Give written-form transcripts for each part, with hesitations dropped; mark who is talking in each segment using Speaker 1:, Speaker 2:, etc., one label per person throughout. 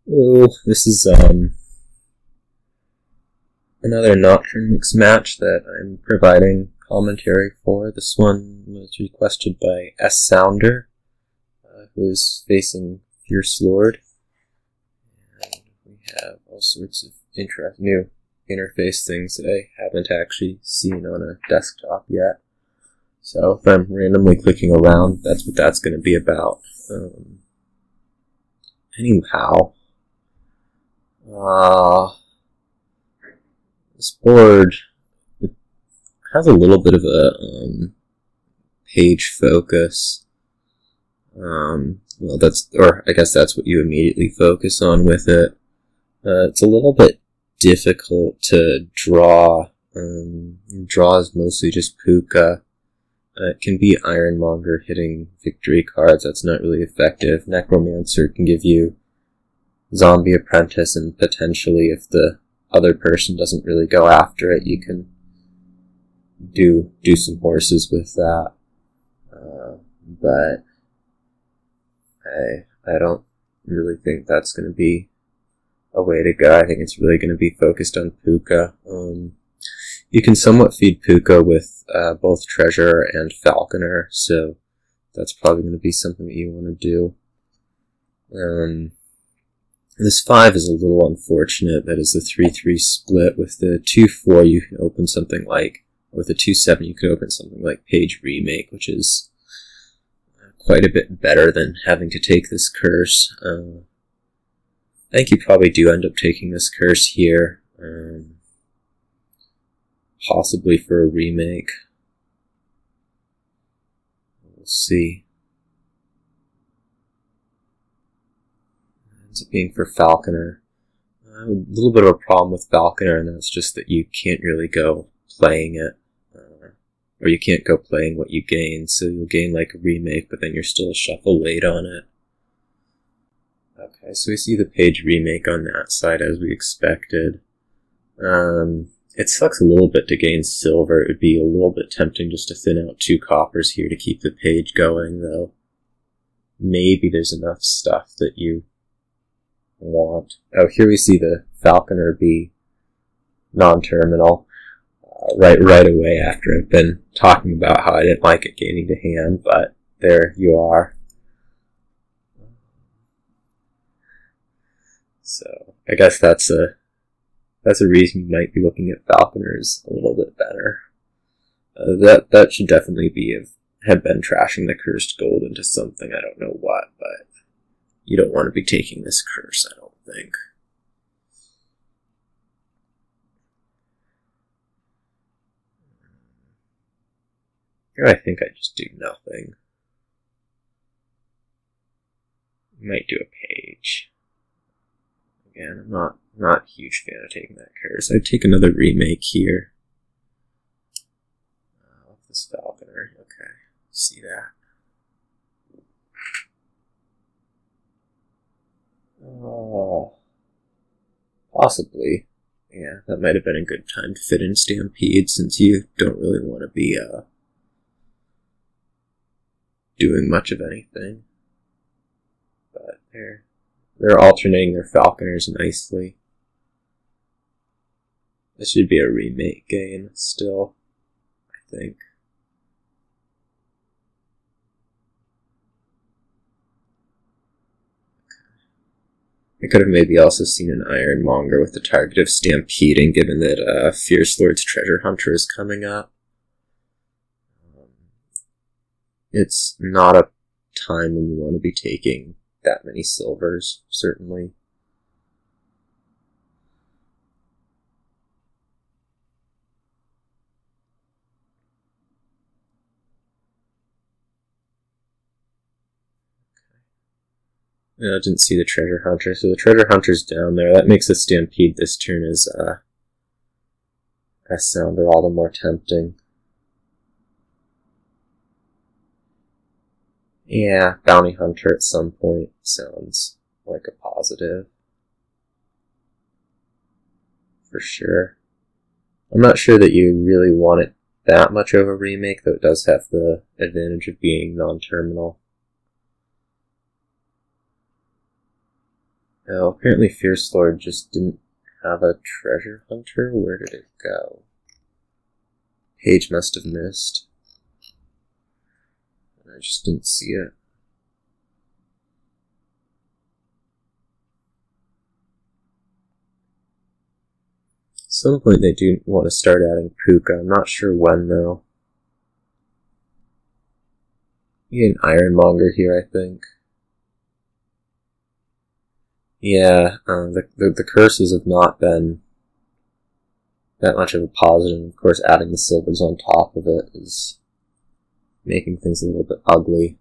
Speaker 1: Oh, this is another Nocturne mix match that I'm providing commentary for. This one was requested by SSounder, who is facing fiercelord. And we have all sorts of new interface things that I haven't actually seen on a desktop yet. So if I'm randomly clicking around, that's what that's going to be about. Anyhow, this board has a little bit of a page focus. Well, I guess that's what you immediately focus on with it. It's a little bit difficult to draw. Draw is mostly just puka. It can be Ironmonger hitting victory cards. That's not really effective. Necromancer can give you Zombie Apprentice, and potentially, if the other person doesn't really go after it, you can do some horses with that. But I don't really think that's going to be a way to go. I think it's really going to be focused on puka. You can somewhat feed puka with both Treasurer and Falconer, so that's probably going to be something that you want to do. This 5 is a little unfortunate. That is the 3-3 split. With the 2-4 you can open something like, with the 2-7 you can open something like Page Remake, which is quite a bit better than having to take this curse. I think you probably do end up taking this curse here. Possibly for a remake. We'll see. It ends up being for Falconer. A little bit of a problem with Falconer, and that's just that you can't really go playing it. Or you can't go playing what you gain, so you'll gain like a remake, but then you're still a shuffle late on it. Okay, so we see the Page Remake on that side as we expected. It sucks a little bit to gain silver. It would be a little bit tempting just to thin out 2 coppers here to keep the page going, though. Maybe there's enough stuff that you want. Oh, here we see the Falconer be non-terminal right away after I've been talking about how I didn't like it gaining to hand, but there you are. So, I guess that's a reason you might be looking at Falconers a little bit better. That should definitely have been trashing the cursed gold into something, I don't know what, but you don't want to be taking this curse, I don't think. Here I think I just do nothing. Might do a page. Again, I'm not a huge fan of taking that curse. I'd take another remake here. This Falconer, okay. See that. Oh, possibly. Yeah, that might have been a good time to fit in Stampede, since you don't really want to be doing much of anything. But they're alternating their Falconers nicely. This should be a remake game still, I think. I could have maybe also seen an Ironmonger with the target of Stampeding, given that fiercelord's Treasure Hunter is coming up. It's not a time when you want to be taking that many silvers, certainly. I didn't see the Treasure Hunter, so the Treasure Hunter's down there. That makes the Stampede this turn as SSounder all the more tempting. Yeah, Bounty Hunter at some point sounds like a positive. For sure. I'm not sure that you really want it that much of a remake, though it does have the advantage of being non-terminal. Oh, apparently fiercelord just didn't have a treasure hunter. Where did it go? Page must have missed. I just didn't see it. At some point they do want to start adding puka. I'm not sure when though. You get an ironmonger here, I think. Yeah, the curses have not been that much of a positive. Of course, adding the silvers on top of it is making things a little bit ugly.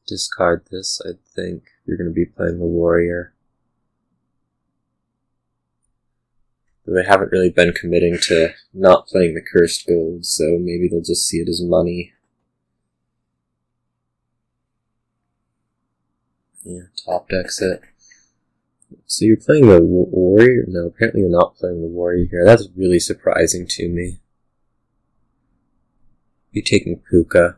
Speaker 1: Discard this, I think. You're going to be playing the warrior. They haven't really been committing to not playing the cursed gold, so maybe they'll just see it as money. Yeah, top deck's it. So you're playing the warrior? No, apparently you're not playing the warrior here. That's really surprising to me. You're taking puka.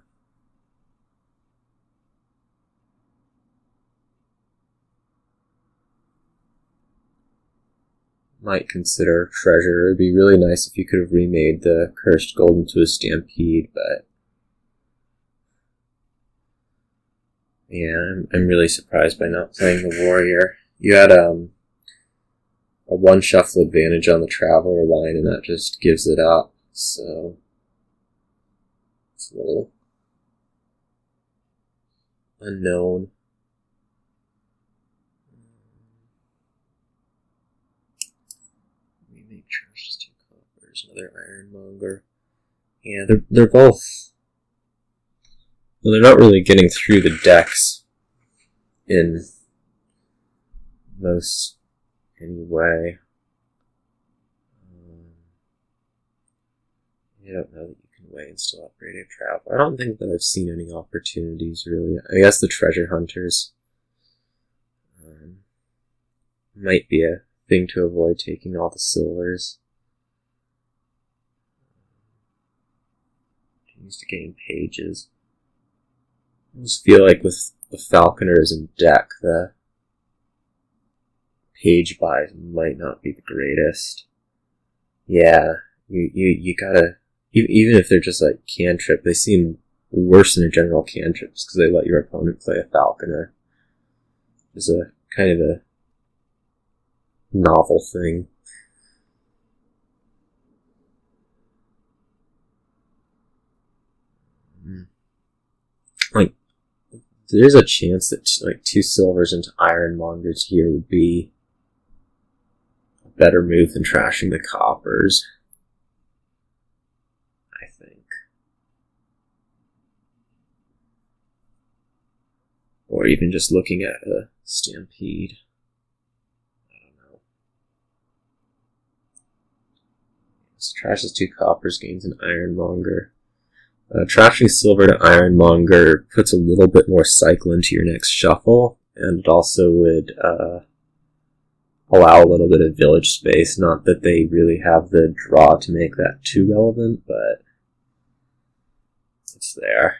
Speaker 1: Might consider treasure. It'd be really nice if you could have remade the cursed gold into a stampede, but yeah, I'm really surprised by not playing the warrior. You had a one shuffle advantage on the traveler line, and that just gives it up. So it's a little unknown. Trash 2 coppers, another ironmonger. Yeah, they're both. Well, they're not really getting through the decks in most any way. I don't know that you can weigh and still upgrade a travel. I don't think that I've seen any opportunities really. I guess the treasure hunters might be a thing to avoid, taking all the silvers. Used to gain pages. I just feel like with the falconers in deck, the page buys might not be the greatest. Yeah, you gotta, even if they're just like cantrip, they seem worse than a general cantrips because they let your opponent play a falconer. There's a kind of a novel thing. Like, there's a chance that like 2 silvers into ironmongers here would be a better move than trashing the coppers, I think. Or even just looking at a stampede. So trashes 2 coppers, gains an ironmonger. Trashing silver to ironmonger puts a little bit more cycle into your next shuffle, and it also would allow a little bit of village space. Not that they really have the draw to make that too relevant, but it's there.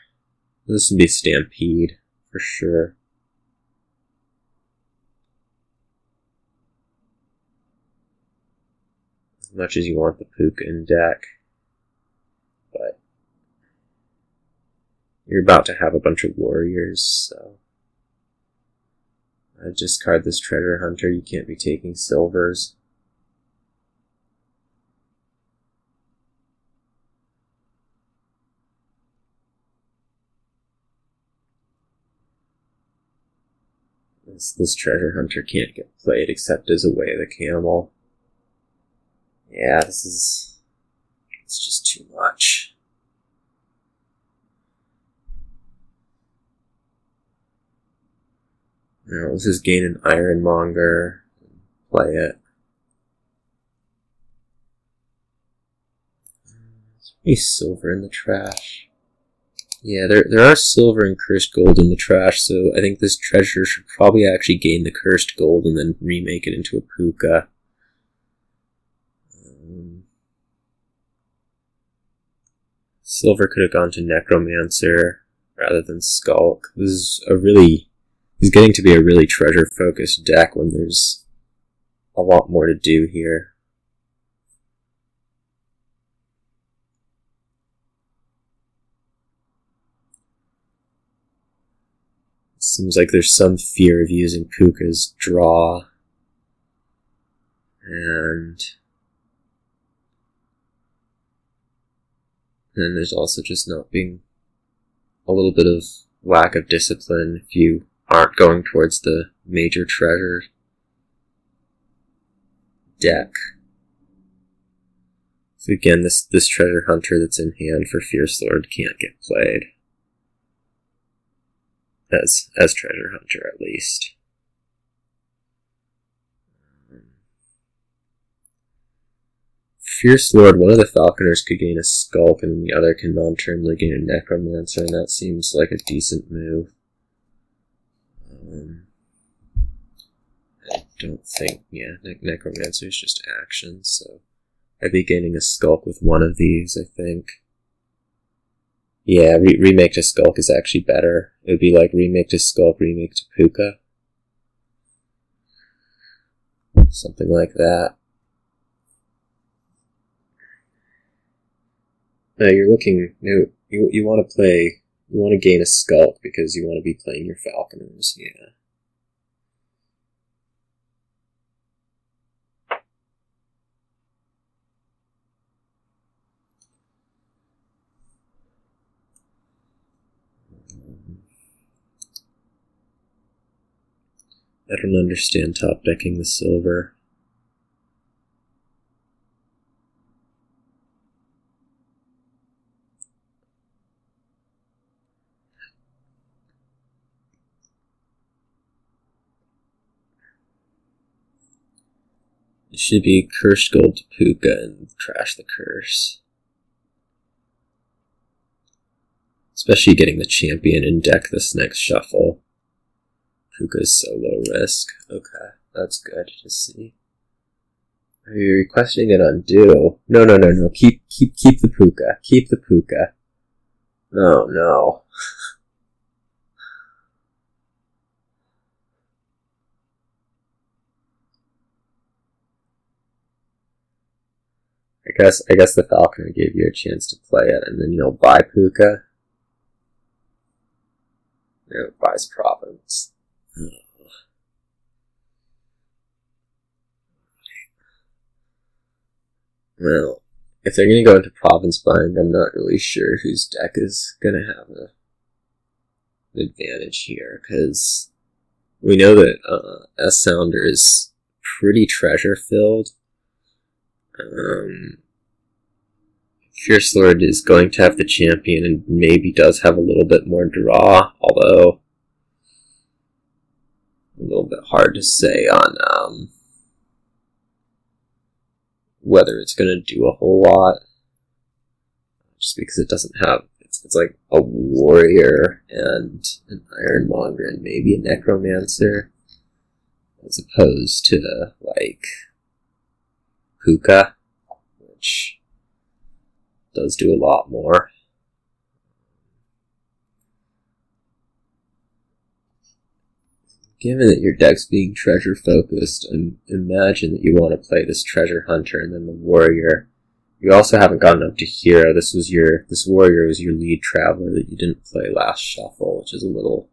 Speaker 1: This would be stampede, for sure. As much as you want the puka in deck. But you're about to have a bunch of warriors, so discard this treasure hunter. You can't be taking silvers. This treasure hunter can't get played except as a way of the camel. Yeah, it's just too much. Now, let's just gain an ironmonger, play it. There's pretty silver in the trash. Yeah, there are silver and cursed gold in the trash, so I think this treasure should probably actually gain the cursed gold and then remake it into a puka. Silver could have gone to Necromancer rather than Skulk. This is a really... He's getting to be a really treasure-focused deck when there's a lot more to do here. It seems like there's some fear of using Puka's draw. And then there's also just not being a little bit of lack of discipline if you aren't going towards the major treasure deck. So again, this treasure hunter that's in hand for fiercelord can't get played. As treasure hunter, at least. Fiercelord, one of the falconers could gain a Skulk, and the other can non-terminally gain a Necromancer, and that seems like a decent move. I don't think, yeah, Necromancer is just action, so I'd be gaining a Skulk with one of these, I think. Yeah, remake to Skulk is actually better. It would be like remake to Skulk, remake to Puka. Something like that. No, you're looking, you want to play, you want to gain a Skulk because you want to be playing your falconers, yeah. I don't understand top decking the silver. It should be Cursed Gold to Puka and trash the curse. Especially getting the champion in deck this next shuffle. Puka's so low risk. Okay, that's good to see. Are you requesting an undo? No. Keep the Puka. Keep the Puka. Oh no. I guess the falconer gave you a chance to play it, and then you'll buy Puka. No, it buys province. Well, if they're going to go into province buying, I'm not really sure whose deck is going to have an advantage here, because we know that SSounder is pretty treasure-filled. Fiercelord is going to have the champion and maybe does have a little bit more draw, although a little bit hard to say on whether it's going to do a whole lot, just because it doesn't have, it's like a warrior and an ironmonger and maybe a necromancer, as opposed to like Puka, which does do a lot more. Given that your deck's being treasure focused, and imagine that you want to play this treasure hunter and then the warrior. You also haven't gotten up to hero. This warrior was your lead traveler that you didn't play last shuffle, which is a little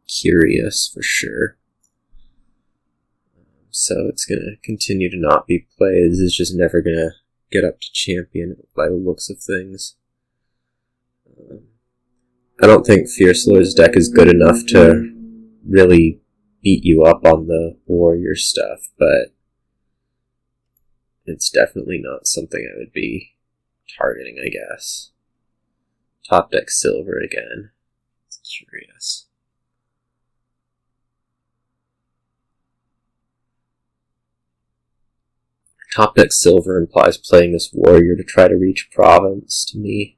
Speaker 1: curious for sure. So it's going to continue to not be played. This is just never going to get up to champion by the looks of things. I don't think fiercelord's deck is good enough to really beat you up on the warrior stuff, but it's definitely not something I would be targeting, I guess. Top deck silver again. Curious. Top deck silver implies playing this warrior to try to reach province to me.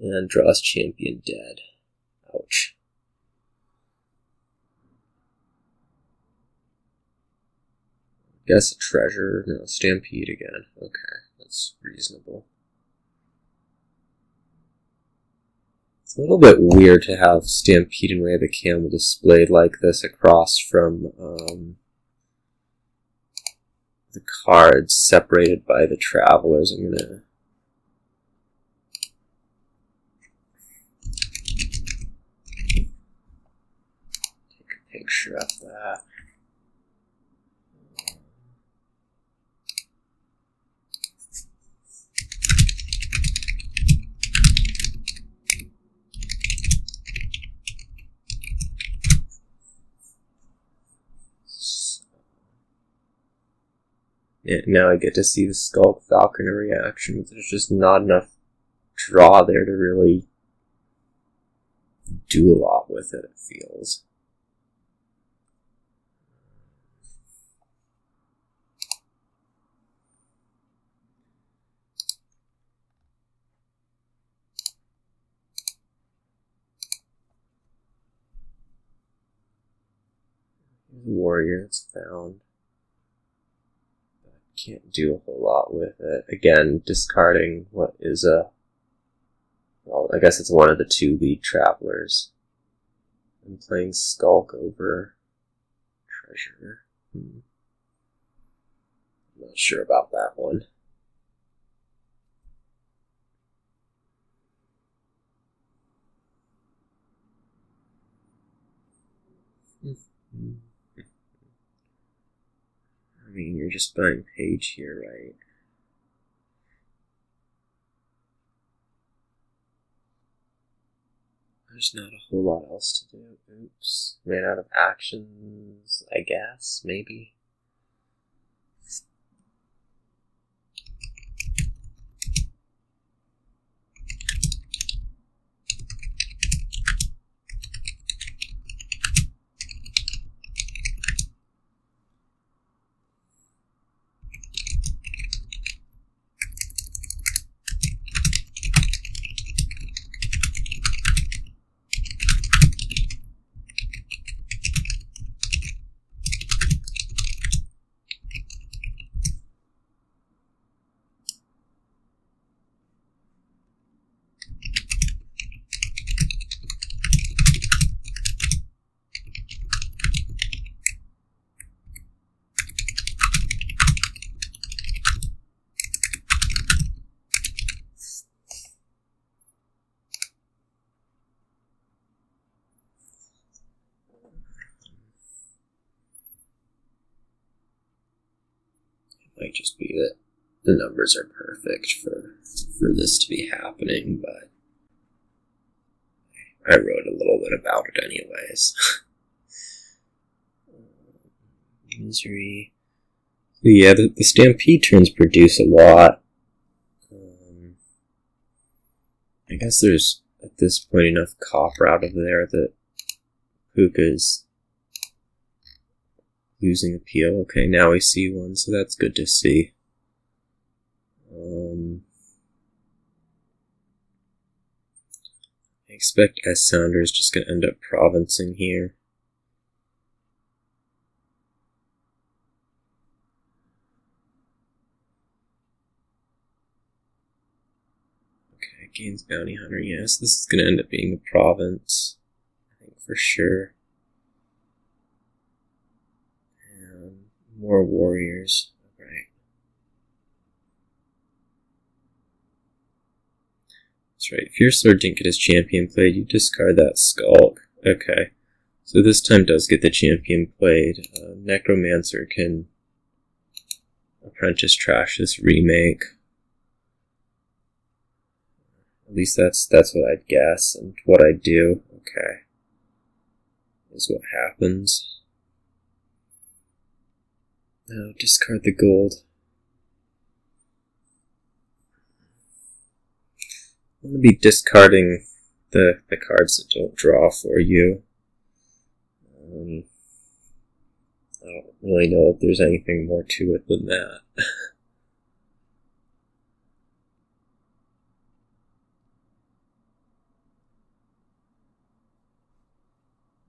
Speaker 1: And draws champion dead. Ouch. Guess a treasure. No, stampede again. Okay, that's reasonable. It's a little bit weird to have Stampede and Way of the Camel displayed like this across from the cards separated by the travelers. I'm gonna take a picture of that. Yeah, now I get to see the Skulk Falconer reaction, but there's just not enough draw there to really do a lot with it, it feels. Here's a warrior that's found. Can't do a whole lot with it. Again, discarding what is a... well, I guess it's one of the two lead travelers. I'm playing Skulk over Treasure. I'm not sure about that one. I mean, you're just buying page here, right? There's not a whole lot else to do. Oops. Ran out of actions, I guess, maybe. Might just be that the numbers are perfect for this to be happening, but I wrote a little bit about it anyways. Misery. Yeah, the Stampede turns produce a lot. I guess there's, at this point, enough copper out of there that Puka's losing appeal. Okay, now we see one, so that's good to see. I expect SSounder is just going to end up provincing here. Okay, gains Bounty Hunter, yes. This is going to end up being a province, I think for sure. More warriors. Right. That's right. fiercelord didn't get his champion played. You discard that Skulk. Okay. So this time does get the champion played. Necromancer can apprentice trash this remake. At least that's what I'd guess, and what I'd do. Okay. Is what happens. Now discard the gold. I'm going to be discarding the cards that don't draw for you. I don't really know if there's anything more to it than that.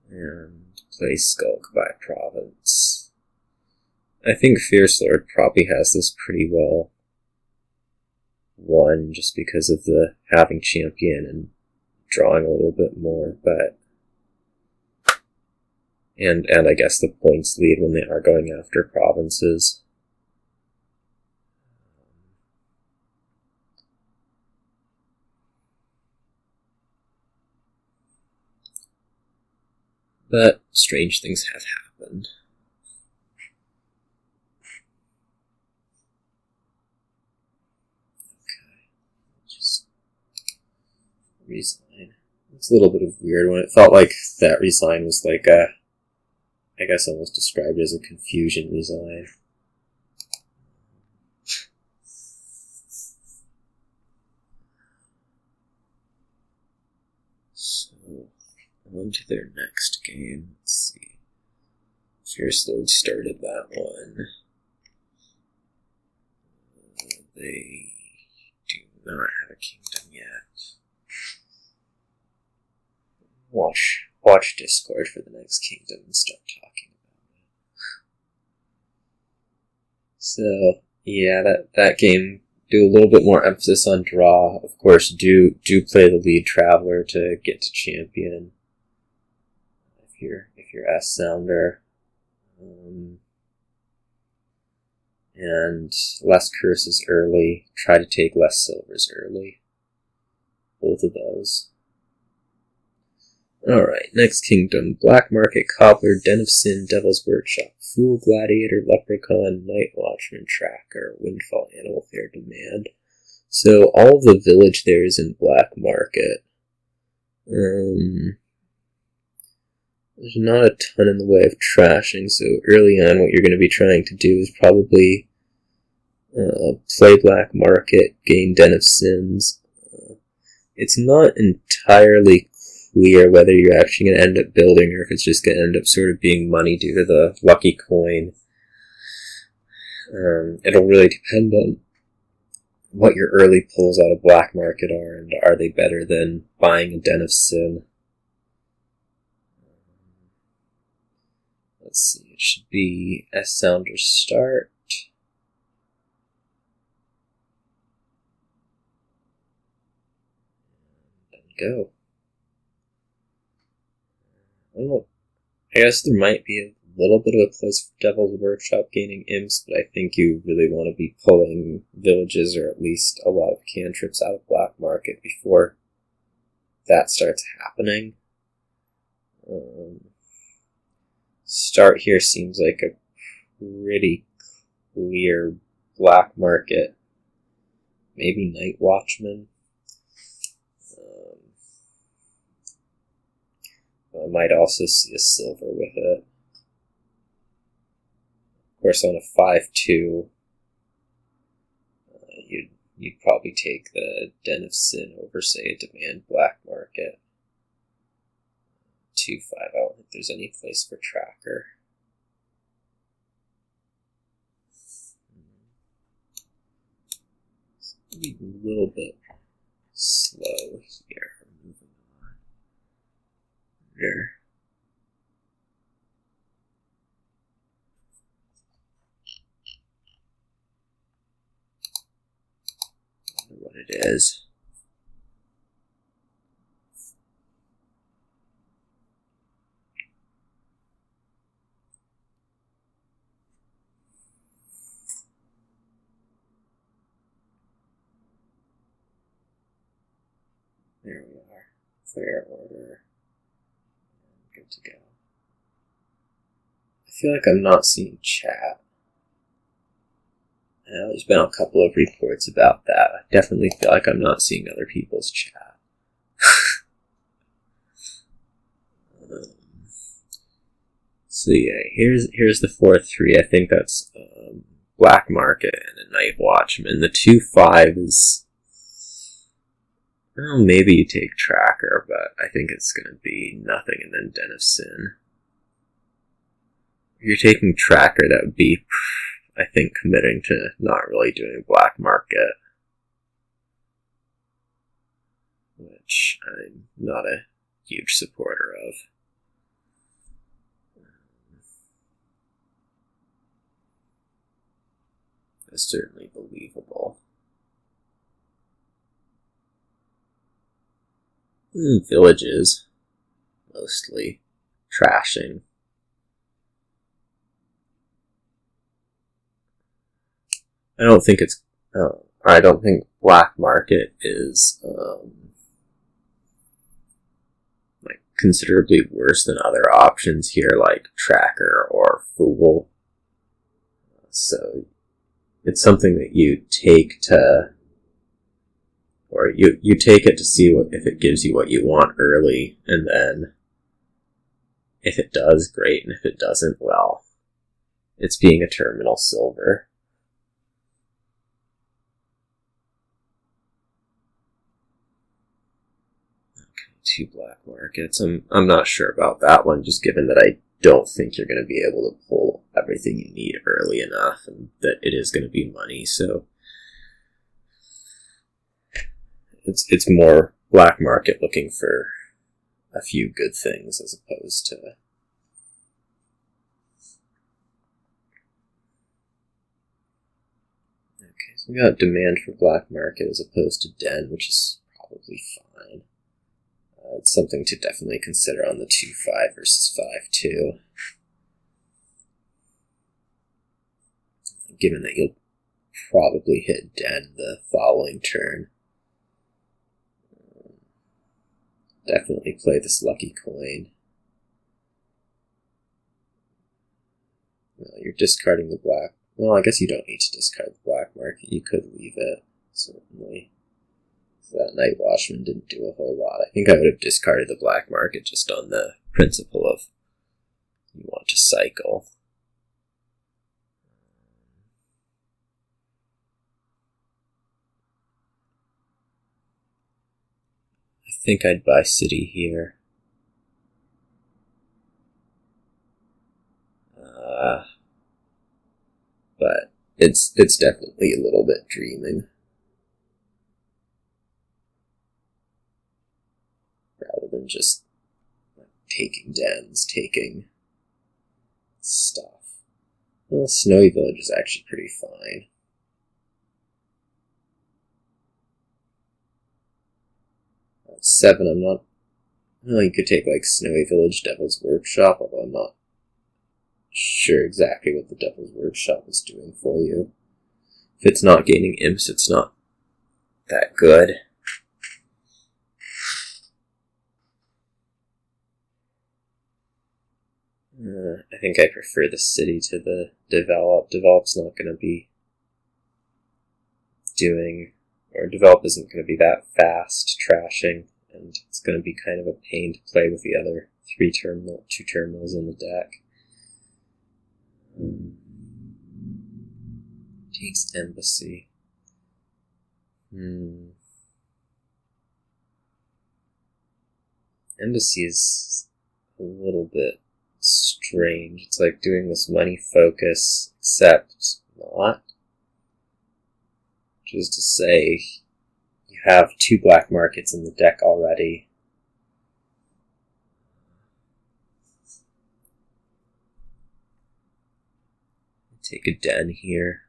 Speaker 1: And play Skulk by province. I think fiercelord probably has this pretty well won just because of the having champion and drawing a little bit more, but and I guess the points lead when they are going after provinces. But strange things have happened. Okay, just resign. It's a little bit of a weird one. It felt like that resign was like a, I guess almost described as a confusion resign. So, on to their next game. Let's see. fiercelord started that one. They do not have a kingdom yet. Watch Discord for the next kingdom and start talking about it. So yeah, that game, do a little bit more emphasis on draw. Of course, do play the lead traveler to get to champion. If you're SSounder. And less curses early. Try to take less silvers early. Both of those. Alright, next kingdom. Black Market, Cobbler, Den of Sin, Devil's Workshop, Fool, Gladiator, Leprechaun, Night Watchman, Tracker, Windfall, Animal Fair, Demand. So all of the village there is in Black Market. There's not a ton in the way of trashing, so early on what you're going to be trying to do is probably play Black Market, gain Den of Sins. It's not entirely clear whether you're actually going to end up building or if it's just going to end up sort of being money due to the lucky coin. It'll really depend on what your early pulls out of Black Market are, and are they better than buying a Den of Sin. Let's see, it should be SSounder start. And go. I don't know. I guess there might be a little bit of a place for Devil's Workshop gaining imps, but I think you really want to be pulling villages or at least a lot of cantrips out of Black Market before that starts happening. Start here seems like a pretty clear Black Market. Maybe Night Watchman. I might also see a silver with it. Of course, on a 5-2, you'd probably take the Den of Sin over, say, a Demand Black Market. 2-5, I don't think there's any place for Tracker. It's going to be a little bit slow here. Moving on. There. I wonder what it is. There we are. Clear order. Good to go. I feel like I'm not seeing chat. There's been a couple of reports about that. I definitely feel like I'm not seeing other people's chat. So yeah, here's the 4-3. I think that's Black Market and a Night Watchman. The 2-5 is... Well, maybe you take Tracker, but I think it's going to be nothing and then Den of Sin. If you're taking Tracker, that would be, I think, committing to not really doing Black Market. Which I'm not a huge supporter of. It's certainly believable. Villages, mostly trashing. I don't think it's. I don't think black market is like considerably worse than other options here, like tracker or fool. So it's something that you take to, or you take it to see if it gives you what you want early, and then if it does, great, and if it doesn't, well, it's being a terminal silver. Okay, 2 black markets. I'm not sure about that one, just given that I don't think you're going to be able to pull everything you need early enough, and that it is going to be money, so it's more black market looking for a few good things as opposed to okay, so we got demand for black market as opposed to den, which is probably fine. It's something to definitely consider on the 2-5 versus 5-2. Given that you'll probably hit den the following turn. Definitely play this lucky coin. Well, you're discarding the black. Well, I guess you don't need to discard the black market. You could leave it, certainly. So that Night Watchman didn't do a whole lot. I think I would have discarded the black market just on the principle of you want to cycle. I think I'd buy city here. But it's definitely a little bit dreaming. Rather than just taking dens, taking stuff. Well, Snowy Village is actually pretty fine. At 7, I'm not. Well, you could take like Snowy Village, Devil's Workshop, although I'm not sure exactly what the Devil's Workshop is doing for you. If it's not gaining imps, it's not that good. I think I prefer the city to the develop. Develop's not going to be doing, or develop isn't going to be that fast trashing, and it's going to be kind of a pain to play with the other 2 terminals in the deck. Takes embassy. Embassy is a little bit strange. It's like doing this money focus, except not. Which is to say, you have 2 black markets in the deck already. Take a den here.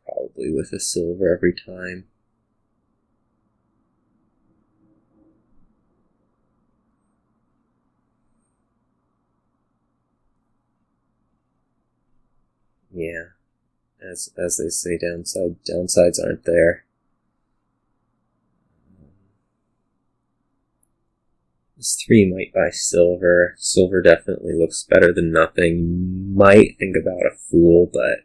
Speaker 1: Probably with a silver every time. Yeah, as they say, downsides aren't there. This 3 might buy silver. Silver definitely looks better than nothing. Might think about a fool, but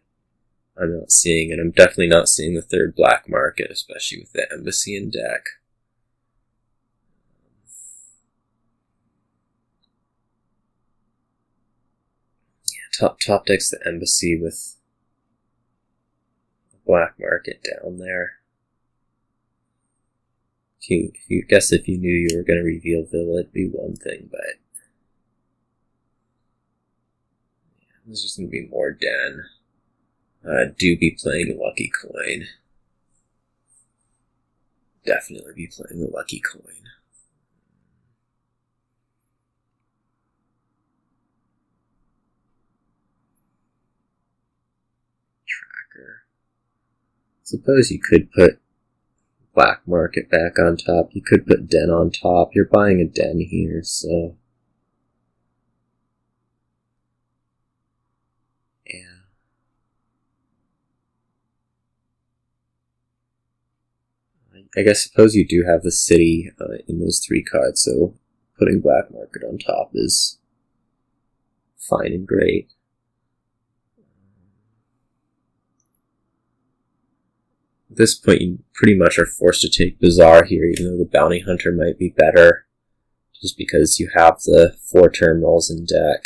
Speaker 1: I'm not seeing it. I'm definitely not seeing the 3rd black market, especially with the embassy in deck. Top deck's the embassy with the black market down there. If you knew you were going to reveal Villa, it'd be one thing, but yeah, there's just going to be more den. Do be playing a lucky coin. Definitely be playing a lucky coin. Suppose you could put black market back on top. You could put den on top. You're buying a den here, so yeah. I guess suppose you do have the city in those 3 cards, so putting black market on top is fine and great. At this point, you pretty much are forced to take Bazaar here, even though the Bounty Hunter might be better, just because you have the 4 terminals in deck.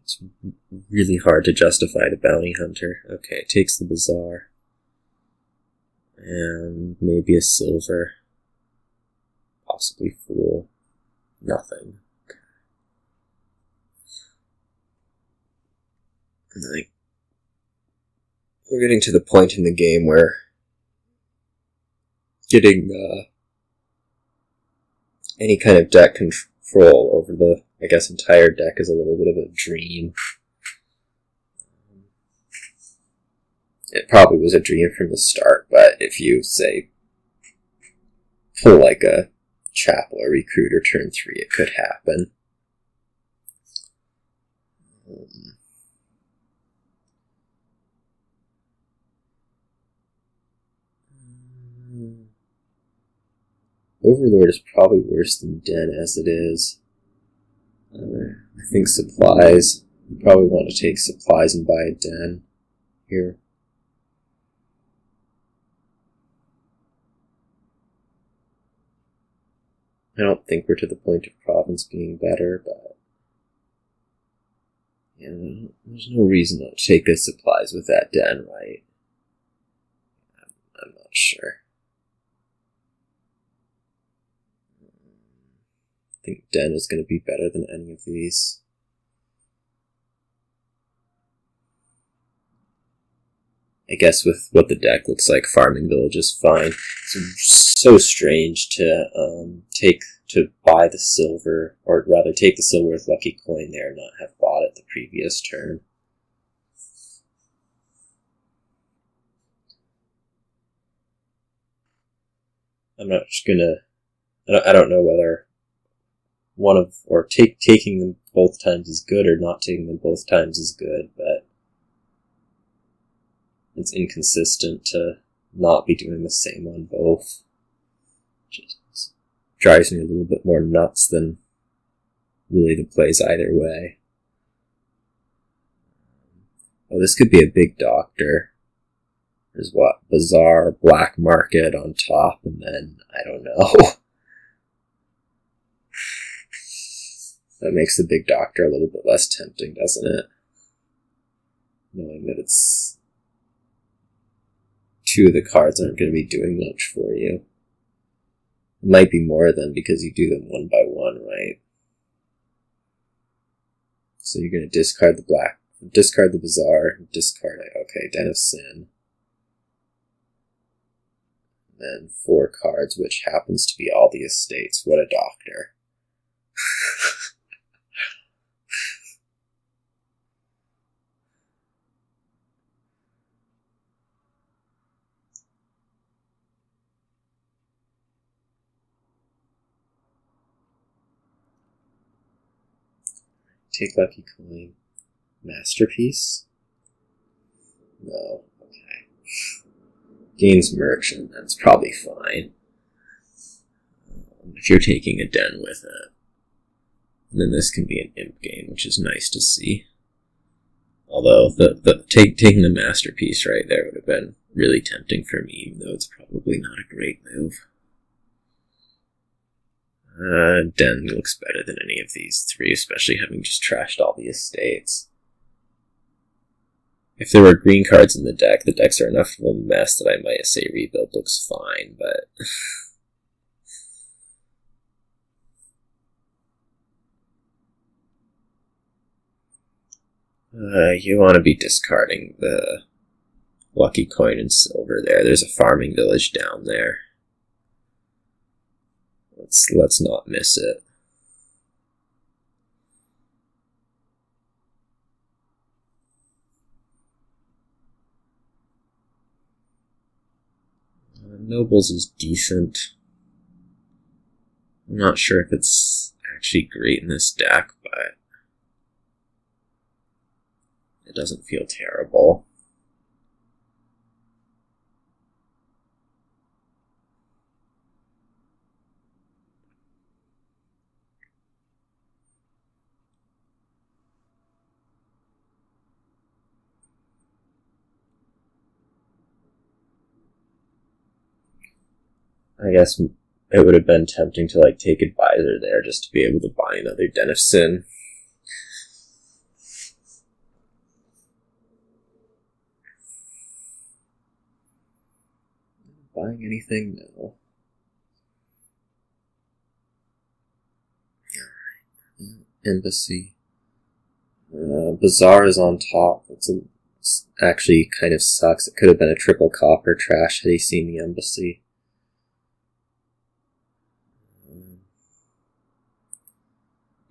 Speaker 1: It's really hard to justify the Bounty Hunter. Okay, it takes the Bazaar. And maybe a silver. Possibly Fool. Nothing. Like, we're getting to the point in the game where getting any kind of deck control over the, I guess, entire deck is a little bit of a dream. It probably was a dream from the start, but if you, say, pull like a Chapel or Recruiter turn 3, it could happen. Overlord is probably worse than Den as it is. I think supplies. You probably want to take supplies and buy a Den here. I don't think we're to the point of Province being better, but yeah, there's no reason not to take the supplies with that Den, right? I'm not sure. I think Den is going to be better than any of these. I guess with what the deck looks like, Farming Village is fine. It's so strange to buy the silver, or rather take the silver with Lucky Coin there and not have bought it the previous turn. I'm not just gonna... I don't know whether taking them both times is good or not taking them both times is good, but it's inconsistent to not be doing the same on both. Just drives me a little bit more nuts than really the plays either way. Oh, this could be a big doctor. There's what? Bazaar, Black Market on top, and then, I don't know. That makes the big doctor a little bit less tempting, doesn't it? Knowing that it's 2 of the cards aren't going to be doing much for you. It might be more of them because you do them one by one, right? So you're going to discard the Bazaar, discard it. Okay, Den of Sin. And then 4 cards, which happens to be all the estates. What a doctor. Take Lucky Coin. Masterpiece? No. Okay. Gains Merchant. That's probably fine. If you're taking a Den with it. And then this can be an imp game, which is nice to see. Although, taking the Masterpiece right there would have been really tempting for me, even though it's probably not a great move. Den looks better than any of these 3, especially having just trashed all the estates. If there were green cards in the decks are enough of a mess that I might say Rebuild looks fine, but... you want to be discarding the Lucky Coin and silver there. There's a Farming Village down there. Let's not miss it. Nobles is decent. I'm not sure if it's actually great in this deck, but it doesn't feel terrible. I guess it would have been tempting to like take Advisor there just to be able to buy another Den of Sin. Buying anything? No. Embassy. Bazaar is on top. It's actually kind of sucks. It could have been a triple copper trash had he seen the Embassy.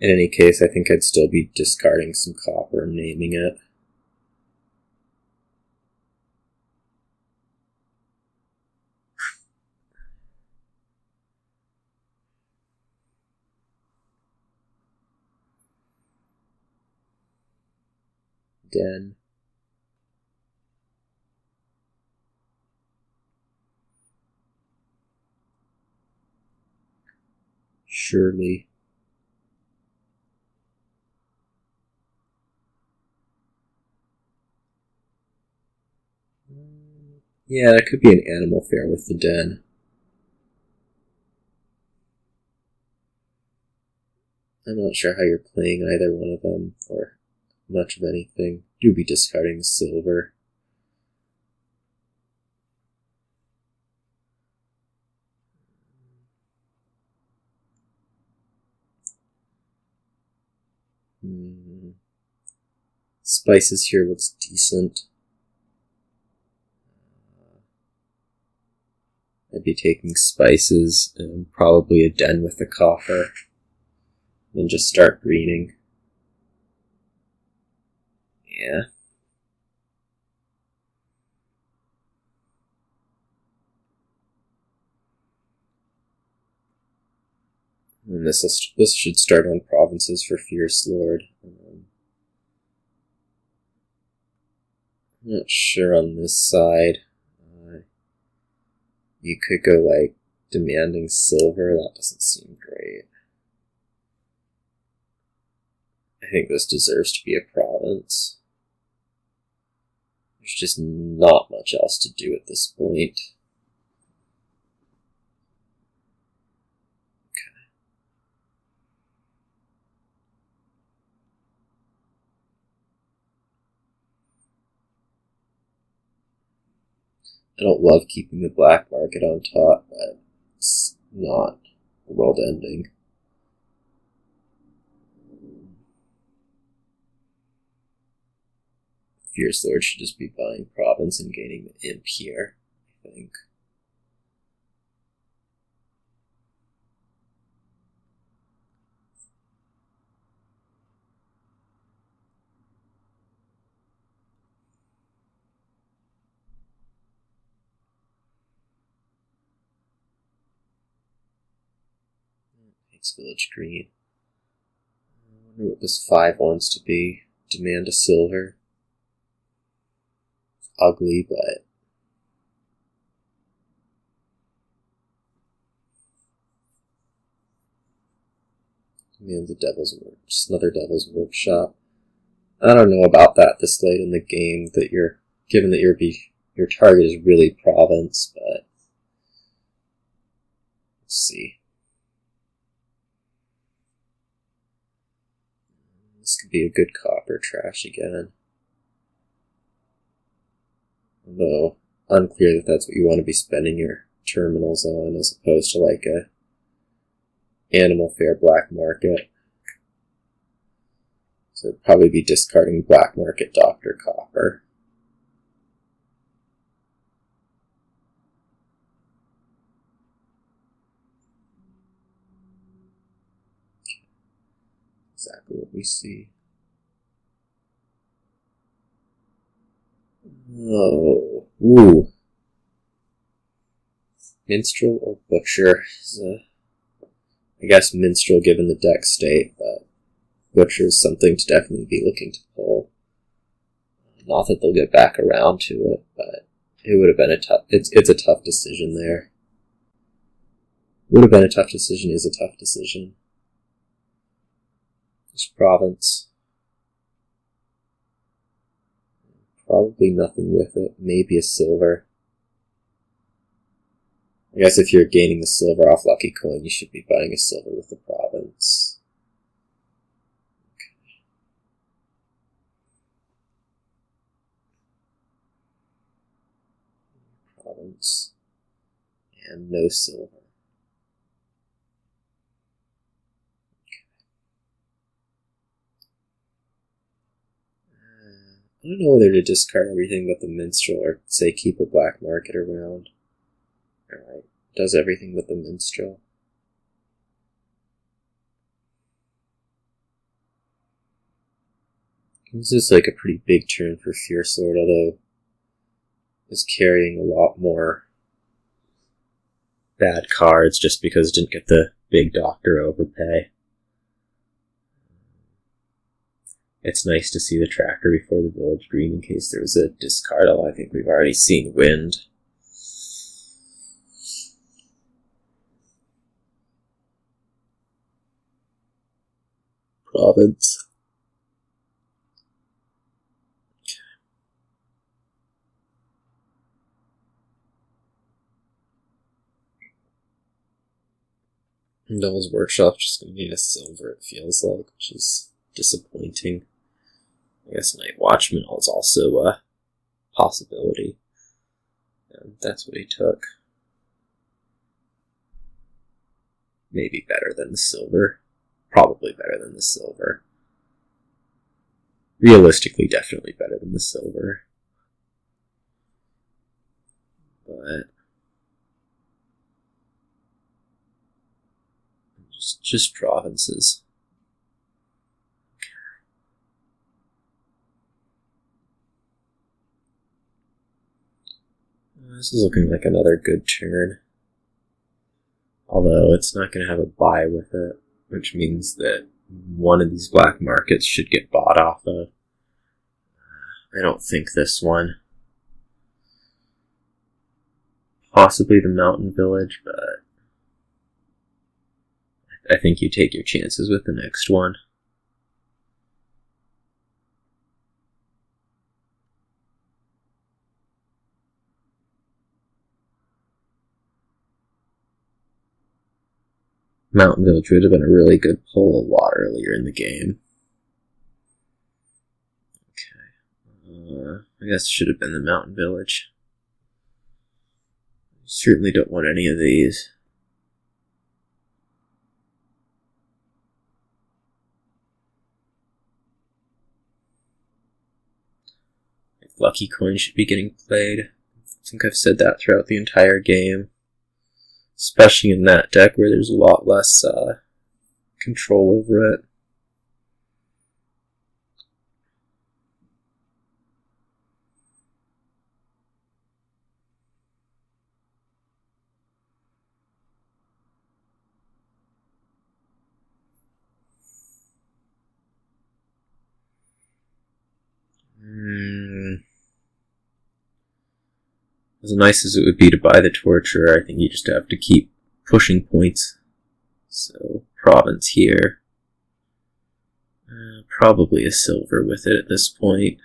Speaker 1: In any case, I think I'd still be discarding some copper and naming it. Den. Surely. Yeah, it could be an animal fair with the Den. I'm not sure how you're playing either one of them, or much of anything. Do be discarding silver. Spices here looks decent. I'd be taking spices and probably a Den with the copper. Then just start greening. Yeah. And this should start on provinces for fiercelord. I'm not sure on this side. You could go like demanding silver. That doesn't seem great. I think this deserves to be a province. There's just not much else to do at this point. I don't love keeping the black market on top, but it's not world ending. fiercelord should just be buying province and gaining the imp here, I think. Takes village green. I wonder what this 5 wants to be. Demand a silver. It's ugly, but demand the devil's work. Just another devil's workshop. I don't know about that this late in the game. That you're given that your target is really province, but let's see. This could be a good copper trash again. Although, unclear that that's what you want to be spending your terminals on, as opposed to like a animal fair black market. So I'd probably be discarding black market Dr. Copper. Exactly what we see. Oh, ooh. Minstrel or Butcher? I guess Minstrel given the deck state, but Butcher is something to definitely be looking to pull. Not that they'll get back around to it, but it would have been a tough... It's a tough decision there. Would have been a tough decision, is a tough decision. This province. Probably nothing with it. Maybe a silver. I guess if you're gaining the silver off Lucky Coin, you should be buying a silver with the province. Okay. Province. And no silver. I don't know whether to discard everything but the Minstrel or, say, keep a black market around. Alright, does everything but the Minstrel. This is like a pretty big turn for fiercelord, although it's carrying a lot more bad cards just because it didn't get the big doctor overpay. It's nice to see the tracker before the village green in case there was a discard, although I think we've already seen wind. Province. Devil's Workshop just going to need a silver, it feels like, which is disappointing. I guess Night Watchman is also a possibility. And that's what he took. Maybe better than the silver. Probably better than the silver. Realistically, definitely better than the silver. But just provinces. This is looking like another good turn. Although it's not going to have a buy with it, which means that one of these black markets should get bought off of. I don't think this one. Possibly the mountain village, but I think you take your chances with the next one. Mountain Village would have been a really good pull a lot earlier in the game. Okay. I guess it should have been the Mountain Village. Certainly don't want any of these. Lucky Coin should be getting played. I think I've said that throughout the entire game. Especially in that deck where there's a lot less control over it. As nice as it would be to buy the Torturer, I think you just have to keep pushing points. So, province here. Probably a silver with it at this point.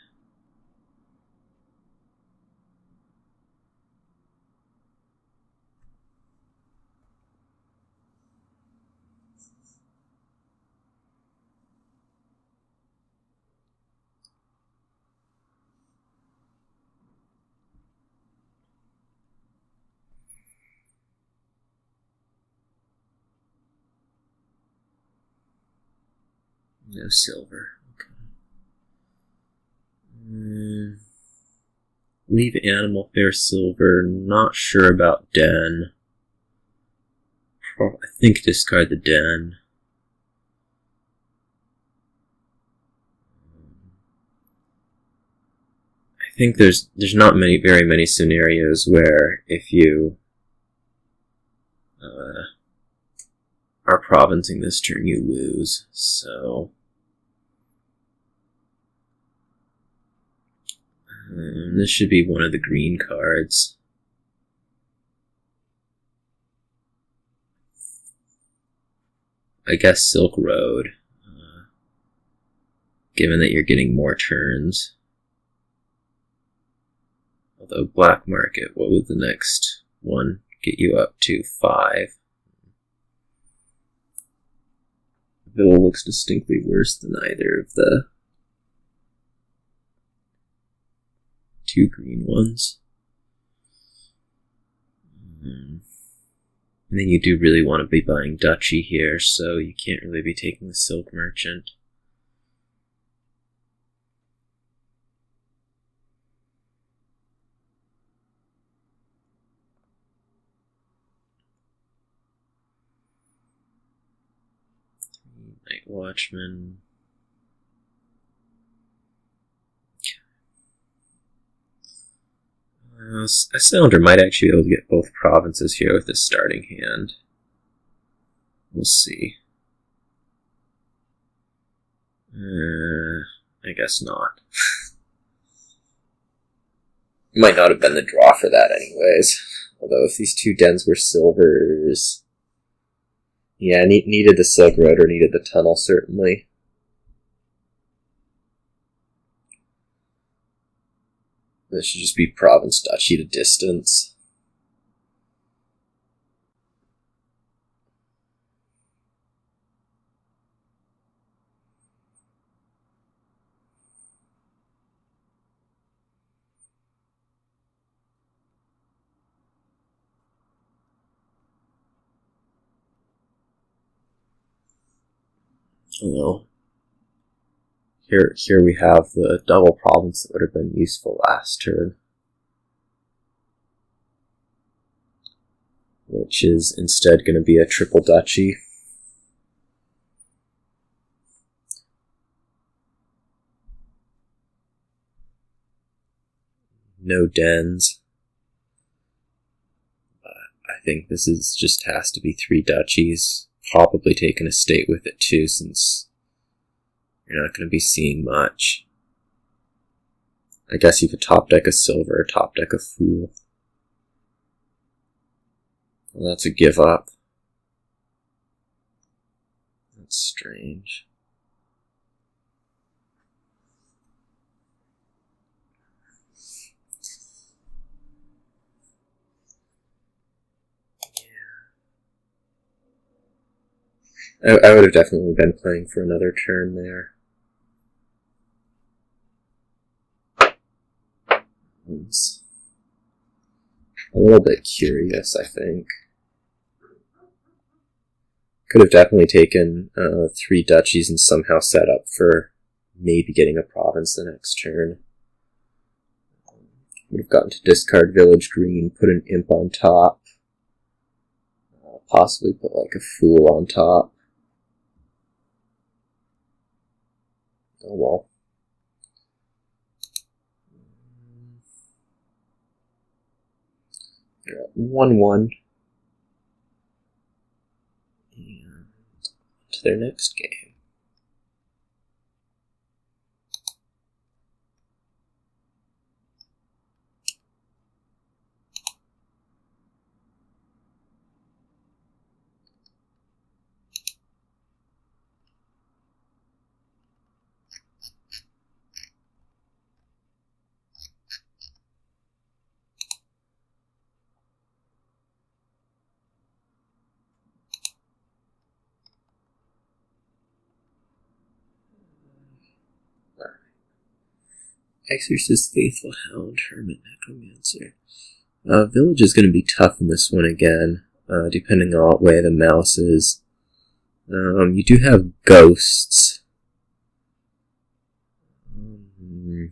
Speaker 1: No silver. Okay. Leave Animal Fair silver. Not sure about Den. I think discard the Den. I think there's not very many scenarios where if you are provincing this turn, you lose. So this should be one of the green cards. I guess Silk Road, given that you're getting more turns. Although Black Market, what would the next one get you up to? 5. Bill looks distinctly worse than either of the 2 green ones. And then you do really want to be buying Duchy here, so you can't really be taking the Silk Merchant. Night Watchman. SSounder might actually be able to get both provinces here with this starting hand. We'll see. I guess not. Might not have been the draw for that anyways. Although if these 2 dens were silvers... Yeah, needed the Silk Road or needed the tunnel, certainly. This should just be province duchy to distance. Although, here we have the double province that would have been useful last turn, which is instead going to be a triple duchy. No dens. I think this is just has to be 3 duchies. Probably take an estate with it too, since you're not going to be seeing much. I guess you could top deck a silver or top deck a fool. Well, that's a give up. That's strange. I would have definitely been playing for another turn there. It's a little bit curious, I think. Could have definitely taken 3 duchies and somehow set up for maybe getting a province the next turn. Would have gotten to discard Village Green, put an imp on top, possibly put like a fool on top. Oh well. You're at 1-1. And to their next game. Exorcist, Faithful Hound, Hermit, Necromancer. Village is going to be tough in this one again, depending on what way the mouse is. You do have ghosts. And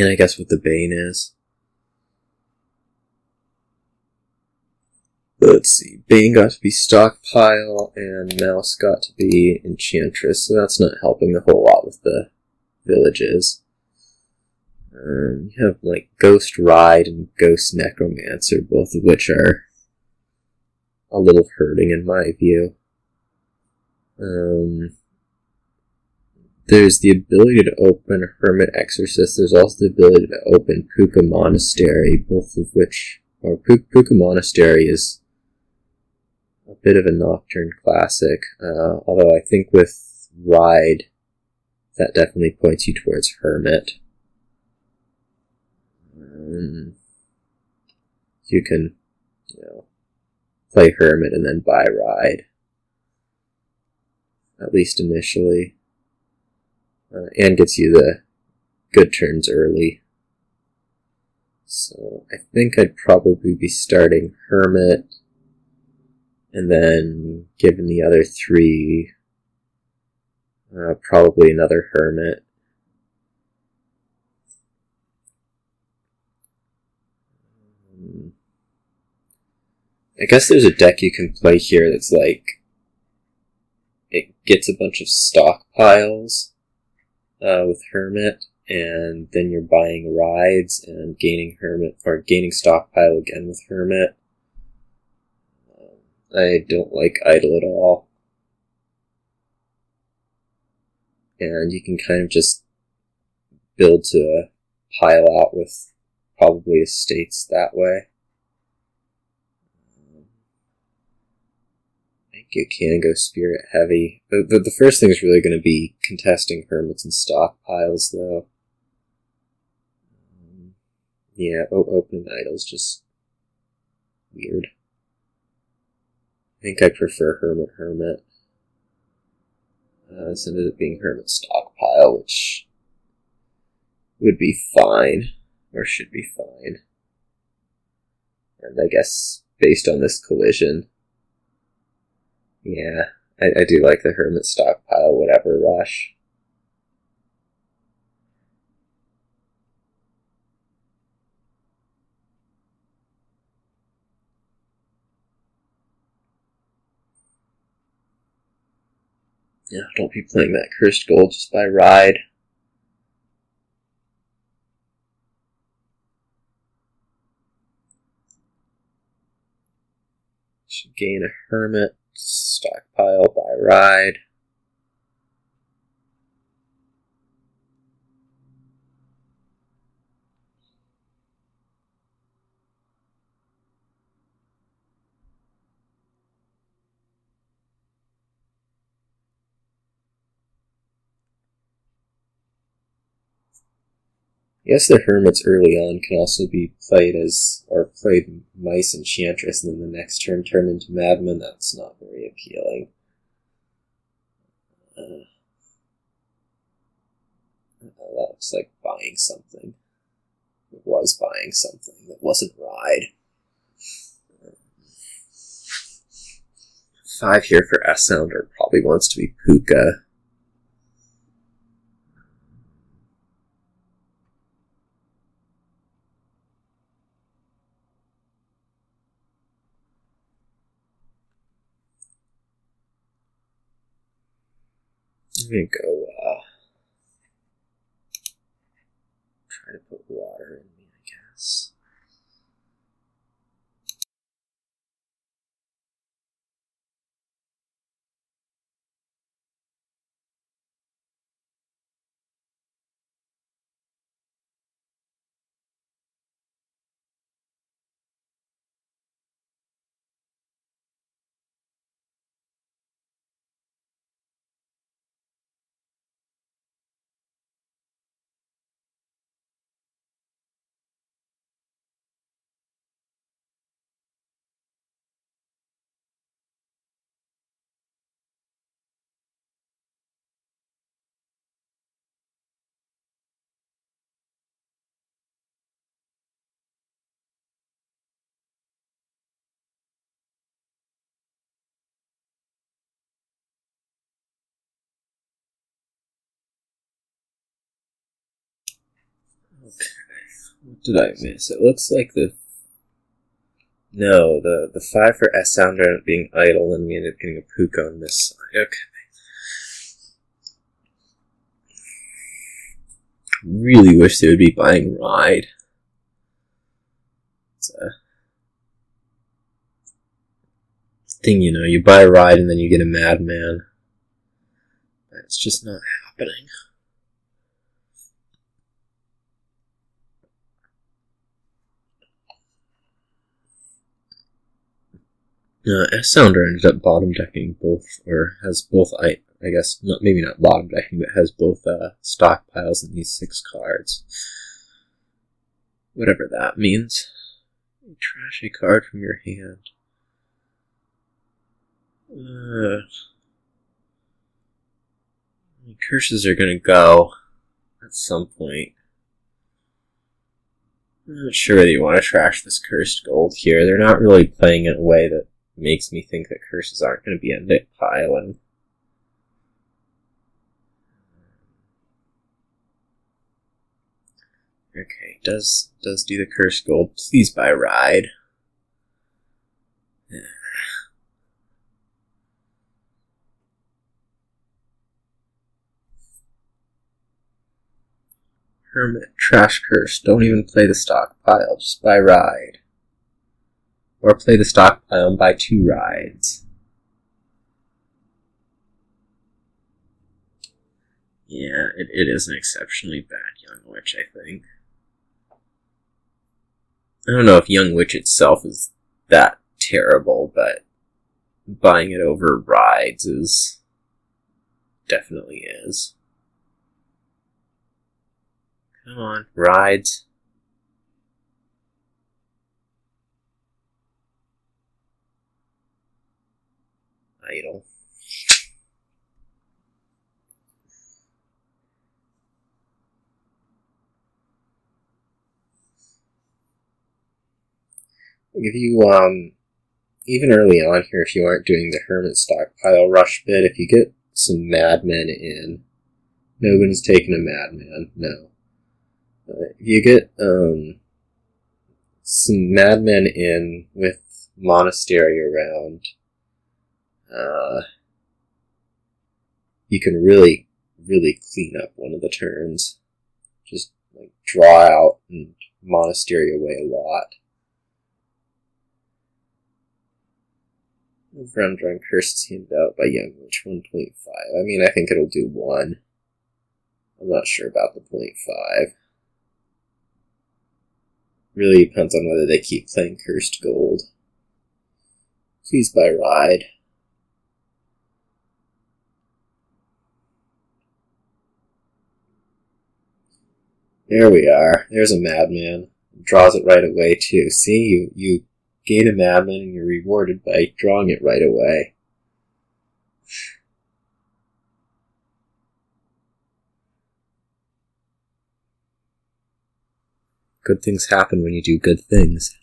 Speaker 1: I guess what the Bane is. Let's see, Bane got to be Stockpile, and Mouse got to be Enchantress, so that's not helping a whole lot with the villages. You have like Ghost Ride and Ghost Necromancer, both of which are a little hurting in my view. There's the ability to open Hermit Exorcist. There's also the ability to open Puka Monastery, both of which, or Puka Monastery is a bit of a Nocturne classic, although I think with Ride, that definitely points you towards Hermit. You can, play Hermit and then buy Ride, at least initially, and gets you the good turns early. So I think I'd probably be starting Hermit, and then given the other three, probably another Hermit. I guess there's a deck you can play here that's like, it gets a bunch of stockpiles with Hermit, and then you're buying rides and gaining Hermit, or gaining stockpile again with Hermit. I don't like Idle at all. And you can kind of just build to pile out with probably estates that way. I think you can go Spirit Heavy. The first thing is really going to be contesting Hermits and stockpiles, though. Yeah, opening Idle's just weird. I think I prefer Hermit. This ended up being Hermit Stockpile, which would be fine, or should be fine. And I guess, based on this collision, yeah, I do like the Hermit Stockpile, whatever rush. Yeah, don't be playing that Cursed Gold, just by Ride. Should gain a Hermit, stockpile by Ride. I guess the Hermits early on can also be played as, or played Mice Enchantress, and then the next turn turn into Madman. That's not very appealing. That looks like buying something. It was buying something that wasn't Ride. 5 here for SSounder, probably wants to be Puka. I'm gonna go, try to put water in me, I guess. Okay, what did I miss? It looks like the 5 for SSounder ended up being Idle, and we ended up getting a Puka on this side. Okay. Really wish they would be buying Ride. thing, you know, you buy a ride and then you get a madman. It's just not happening. SSounder ended up bottom decking both, or has both, I guess, maybe not bottom decking, but has both stockpiles in these 6 cards. Whatever that means. You trash a card from your hand. Curses are gonna go at some point. I'm not sure that you want to trash this cursed gold here. They're not really playing it in a way that makes me think that curses aren't going to be a nit piling. Okay, does do the cursed gold. Please buy ride. Hermit, trash curse. Don't even play the stockpile. Just buy ride. Or play the stockpile and buy 2 rides. Yeah, it is an exceptionally bad Young Witch, I think. I don't know if Young Witch itself is that terrible, but buying it over rides is... definitely is. Come on, rides. Idle. If you, even early on here, if you aren't doing the Hermit stockpile rush bit, if you get some madmen in, no one's taking a madman, no. If you get, some madmen in with Monastery around, you can really, really clean up one of the turns. Just, like, draw out and Monastery away a lot. Round Run Curse handed out by Young Witch 1.5. I mean, I think it'll do 1. I'm not sure about the 0.5. Really depends on whether they keep playing Cursed Gold. Please buy ride. There we are. There's a madman. Draws it right away, too. See, you gain a madman and you're rewarded by drawing it right away. Good things happen when you do good things.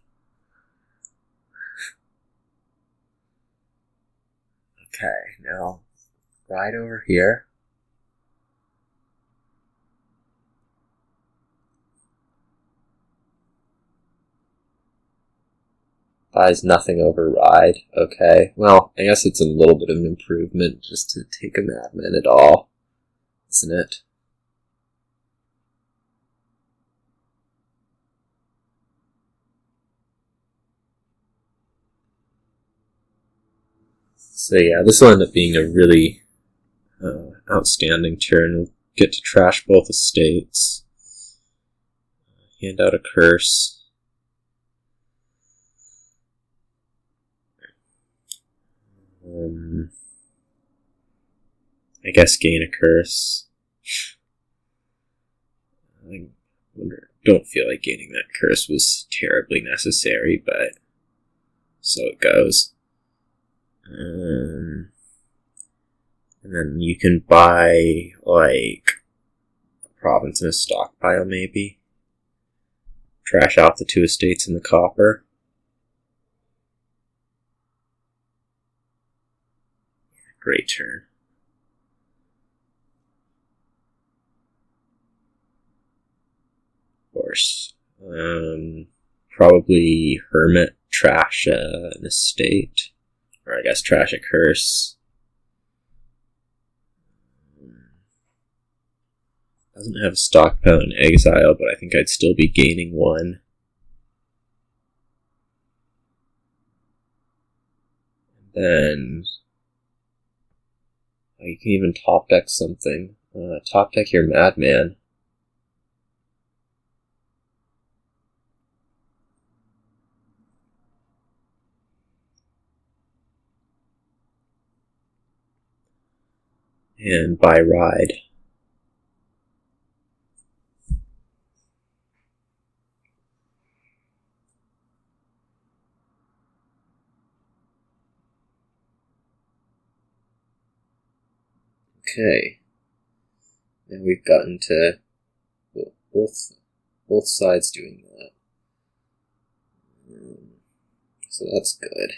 Speaker 1: Okay, now right over here. Buys nothing over ride. Okay, well, I guess it's a little bit of an improvement just to take a madman at all, isn't it? So yeah, this will end up being a really outstanding turn. We'll get to trash both estates. Hand out a curse. I guess gain a curse. I don't feel like gaining that curse was terribly necessary, but so it goes. And then you can buy, like, a province and a stockpile, maybe. Trash out the 2 estates in the copper. Great turn. Of course. Probably Hermit, trash an estate. Or I guess trash a curse. Doesn't have a stockpile in exile, but I think I'd still be gaining 1. Then you can even top deck something. Top deck your Madman. And buy Ride. Okay. And we've gotten to both sides doing that. So that's good.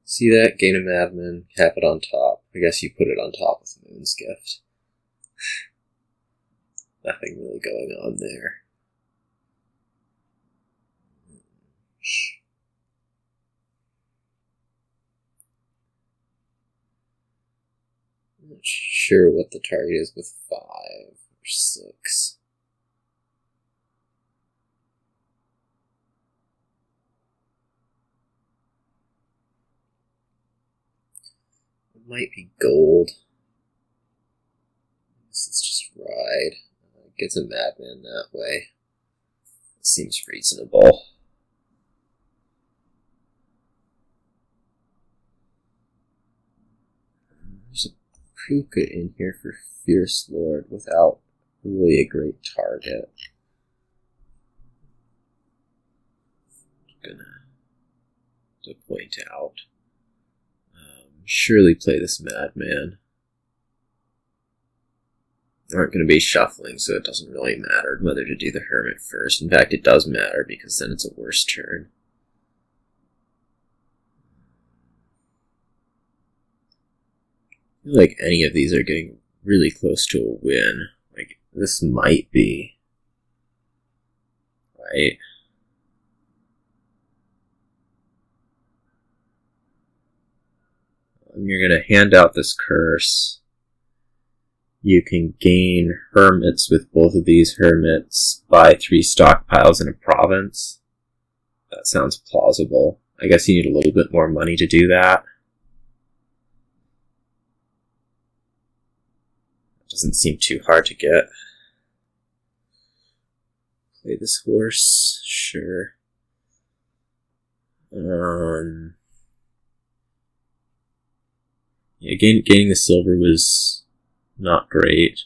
Speaker 1: See that? Gain a Madman, have it on top. I guess you put it on top with Moon's Gift. Nothing really going on there. I'm not sure what the target is with 5 or 6. It might be gold. Let's just ride. Gets a Madman that way. It seems reasonable. There's a Puka in here for fiercelord without really a great target. Gonna to point out. Surely play this Madman. Aren't going to be shuffling, so it doesn't really matter whether to do the Hermit first. In fact, it does matter because then it's a worse turn. I feel like any of these are getting really close to a win. Like, this might be. Right? You're going to hand out this curse. You can gain hermits with both of these hermits, buy 3 stockpiles in a province. That sounds plausible. I guess you need a little bit more money to do that. Doesn't seem too hard to get. Play this horse, sure. Yeah, gaining the silver was not great.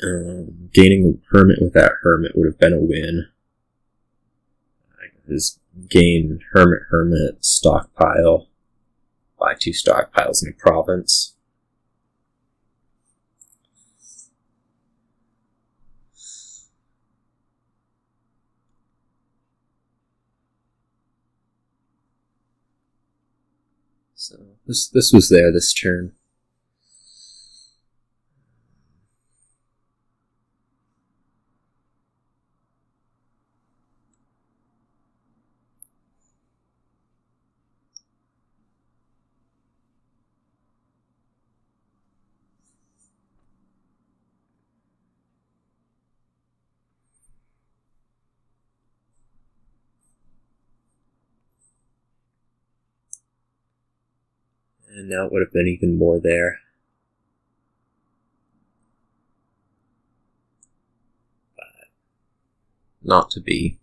Speaker 1: Gaining a hermit with that hermit would have been a win. Just gain hermit, stockpile, buy 2 stockpiles in a province. So this was there this turn. And now it would have been even more there. But not to be.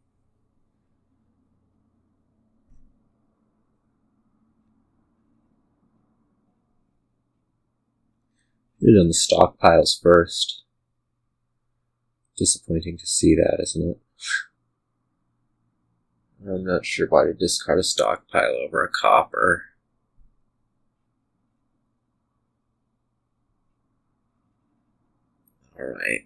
Speaker 1: Should have done the stockpiles first. Disappointing to see that, isn't it? I'm not sure why to discard a stockpile over a copper. Alright.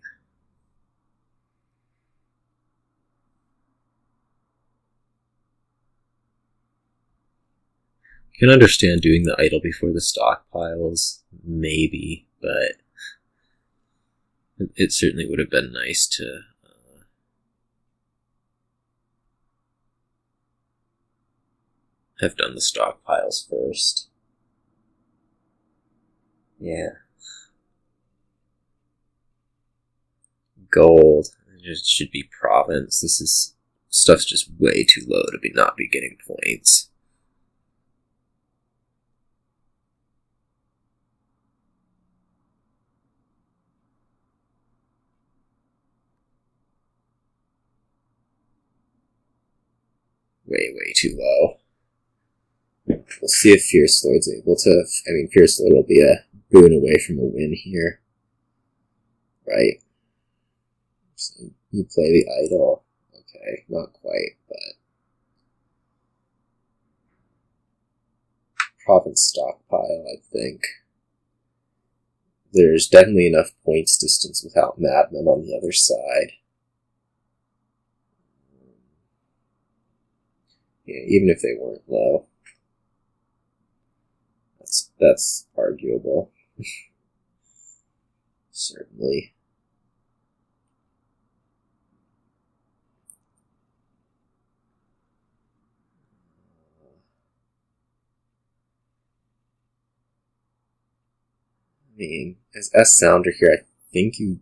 Speaker 1: I can understand doing the idol before the stockpiles, maybe, but it certainly would have been nice to have done the stockpiles first. Yeah. Gold. It should be province. This is stuff's just way too low to not be getting points. Way too low. We'll see if fiercelord's able to... I mean, fiercelord will be a boon away from a win here. Right? So you play the idol. Okay, not quite, but... Province stockpile, I think. There's definitely enough points distance without madmen on the other side. Yeah, even if they weren't low. That's arguable. Certainly. I mean, as SSounder here, I think you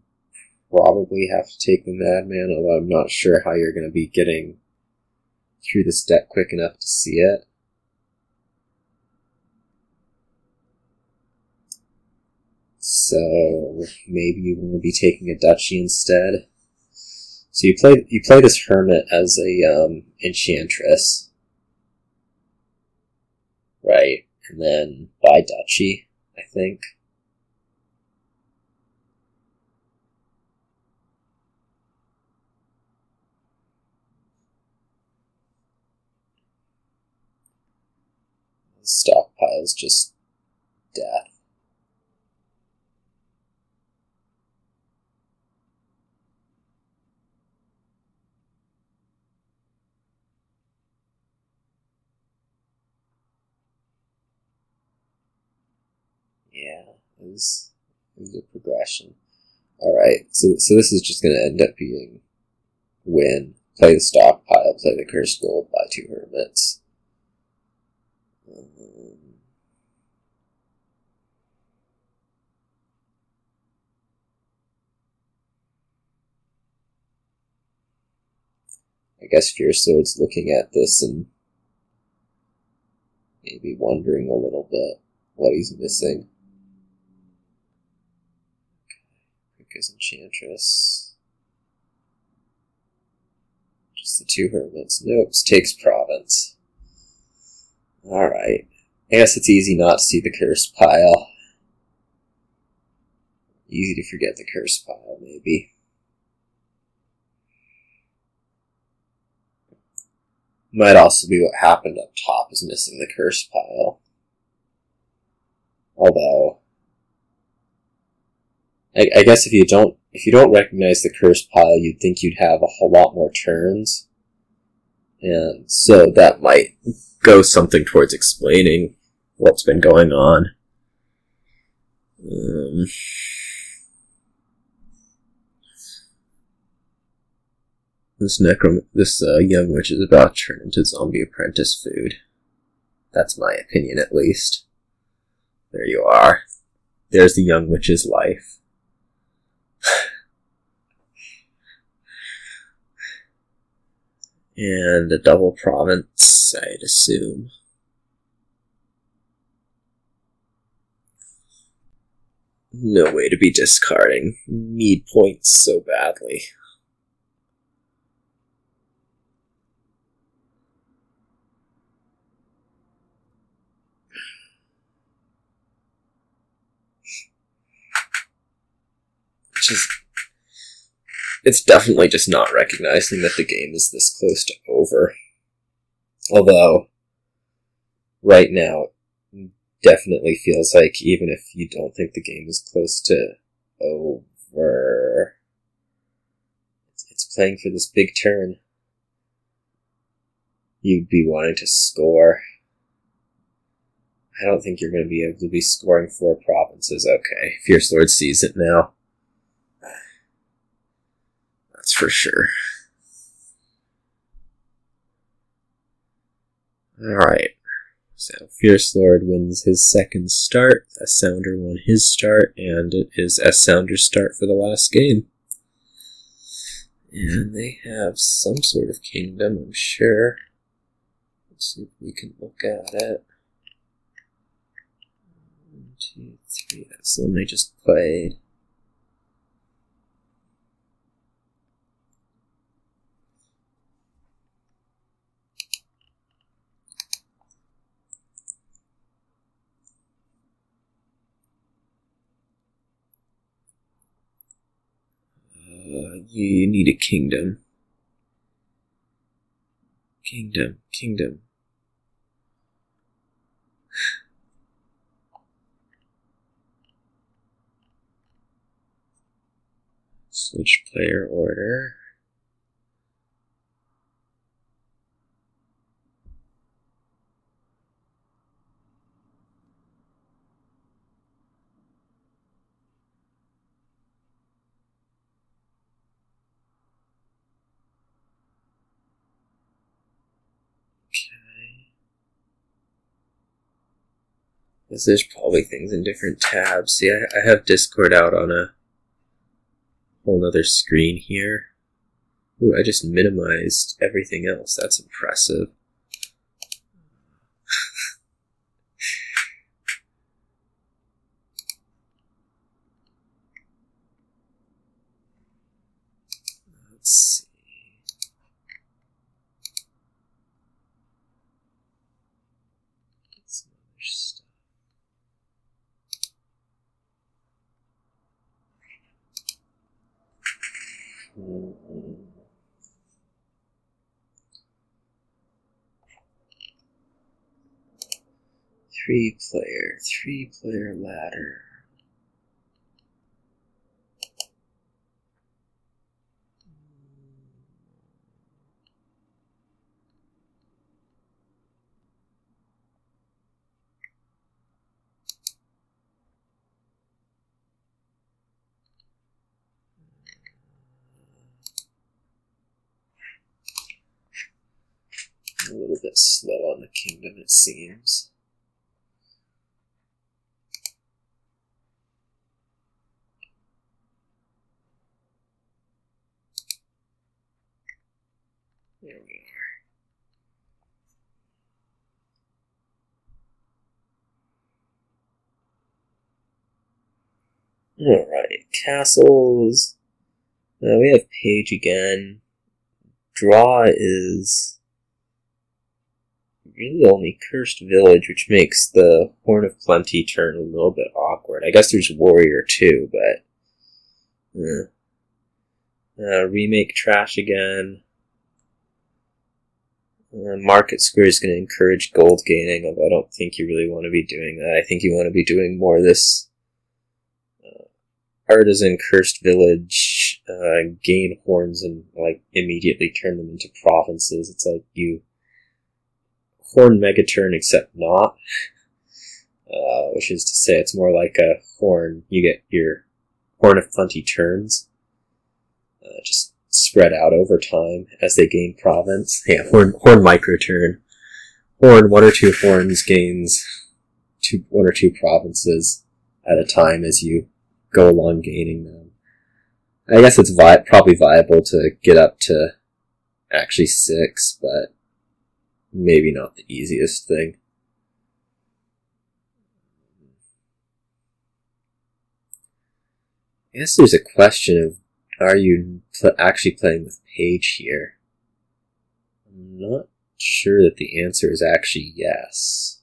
Speaker 1: probably have to take the madman, although I'm not sure how you're going to be getting through this deck quick enough to see it. So maybe you want to be taking a duchy instead. So you play this hermit as a enchantress, right? And then buy duchy, I think. The stockpile's just death. Yeah, it was a progression. Alright, so this is just going to end up being win. Play the stockpile, play the cursed gold, buy 2 hermits. I guess fiercelord's looking at this and maybe wondering a little bit what he's missing. Pick his enchantress. Just the 2 hermits. Nope, takes province. Alright. I guess it's easy not to see the curse pile. Easy to forget the curse pile, maybe. Might also be what happened up top is missing the curse pile. Although, I guess if you don't recognize the curse pile, you'd think you'd have a whole lot more turns. And so that might go something towards explaining what's been going on. This young witch is about to turn into zombie apprentice food. That's my opinion, at least. There you are. There's the young witch's life. And a double province, I'd assume. No way to be discarding. Need points so badly. It's definitely just not recognizing that the game is this close to over. Although, right now, it definitely feels like even if you don't think the game is close to over, it's playing for this big turn. You'd be wanting to score. I don't think you're going to be able to be scoring 4 provinces. Okay, fiercelord sees it now. That's for sure. Alright. So, fiercelord wins his second start. SSounder won his start, and it is SSounder's start for the last game. And they have some sort of kingdom, I'm sure. Let's see if we can look at it. 1, 2, 3. That's the one they just played. You need a kingdom. Kingdom. Switch player order. Because there's probably things in different tabs. See, I have Discord out on a whole other screen here. Ooh, I just minimized everything else. That's impressive. Let's see. Some other stuff. Three player ladder. A little bit slow on the kingdom, it seems. There we are. Alright, castles. We have page again. Draw is really only Cursed Village, which makes the Horn of Plenty turn a little bit awkward. I guess there's Warrior too, but remake trash again. Market Square is going to encourage gold gaining, although I don't think you really want to be doing that. I think you want to be doing more of this Artisan Cursed Village, gain horns and like immediately turn them into provinces. It's like you horn megaturn except not, which is to say it's more like a horn. You get your Horn of Plenty turns, just spread out over time as they gain province. Yeah, horn micro turn. Horn 1 or 2 horns gains 1 or 2 provinces at a time as you go along gaining them. I guess it's probably viable to get up to actually 6, but maybe not the easiest thing. I guess there's a question of, are you actually playing with page here? I'm not sure that the answer is actually yes.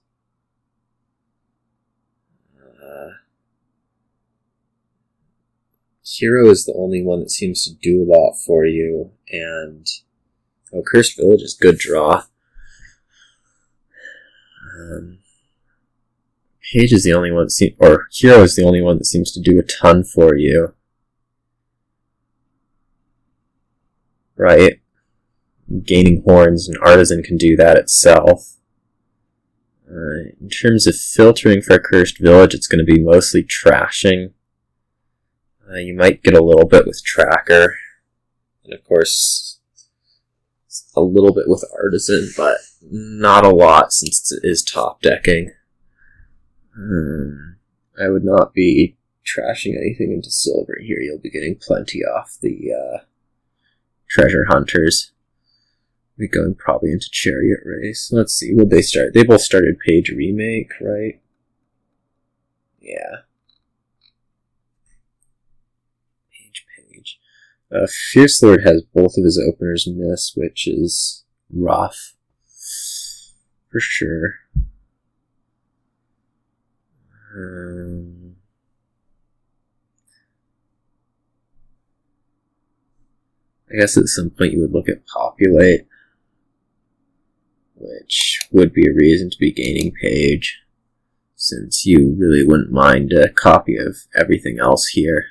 Speaker 1: Hero is the only one that seems to do a lot for you, and Cursed Village is good draw. Page is the only one or Hero is the only one that seems to do a ton for you. Right? Gaining horns, and Artisan can do that itself. In terms of filtering for a Cursed Village, it's going to be mostly trashing. You might get a little bit with Tracker, and of course a little bit with Artisan, but not a lot since it is top decking. I would not be trashing anything into silver here. You'll be getting plenty off the treasure hunters. We're going probably into chariot race. Let's see, would they start? They both started page remake, right? Yeah. Page. fiercelord has both of his openers miss, which is rough. For sure. I guess at some point you would look at populate, which would be a reason to be gaining page, since you really wouldn't mind a copy of everything else here.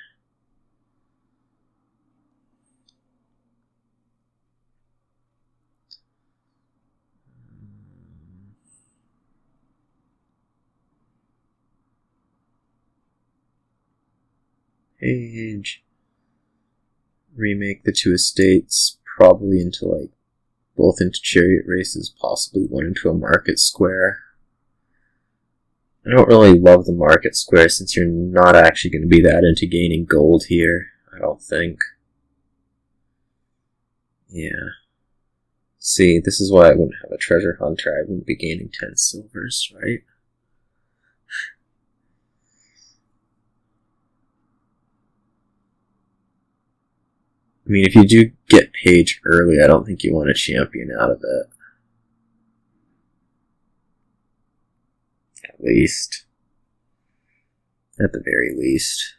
Speaker 1: Page. Remake the two estates, probably into like both into chariot races, possibly one into a market square. I don't really love the market square since you're not actually going to be that into gaining gold here, I don't think. Yeah. See, this is why I wouldn't have a treasure hunter. I wouldn't be gaining 10 silvers, right? I mean, if you do get page early, I don't think you want a champion out of it. At least. At the very least.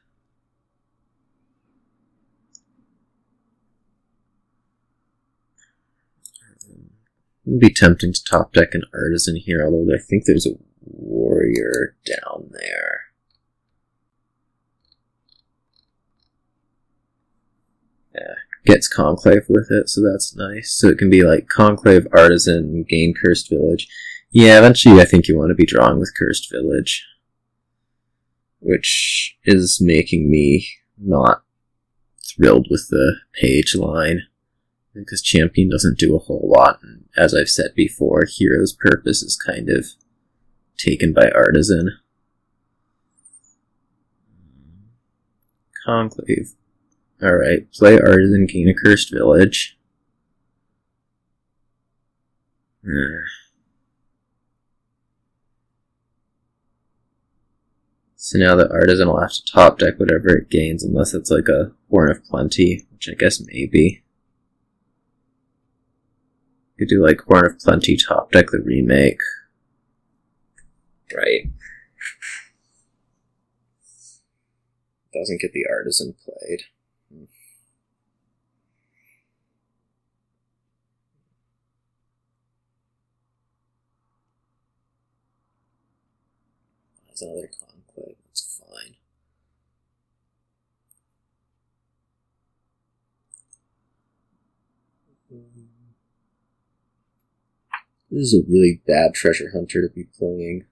Speaker 1: It would be tempting to top deck an artisan here, although I think there's a warrior down there. Yeah, gets conclave with it, so that's nice. So it can be like conclave, artisan, gain cursed village. Yeah, eventually I think you want to be drawing with cursed village, which is making me not thrilled with the page line, because champion doesn't do a whole lot, and as I've said before, hero's purpose is kind of taken by artisan. Conclave. Alright, play artisan, gain a cursed village. So now the artisan will have to top deck whatever it gains, unless it's like a Horn of Plenty, which I guess maybe. You could do like Horn of Plenty, top deck the remake. Right. Doesn't get the artisan played. There's another conclave, that's fine. This is a really bad treasure hunter to be playing.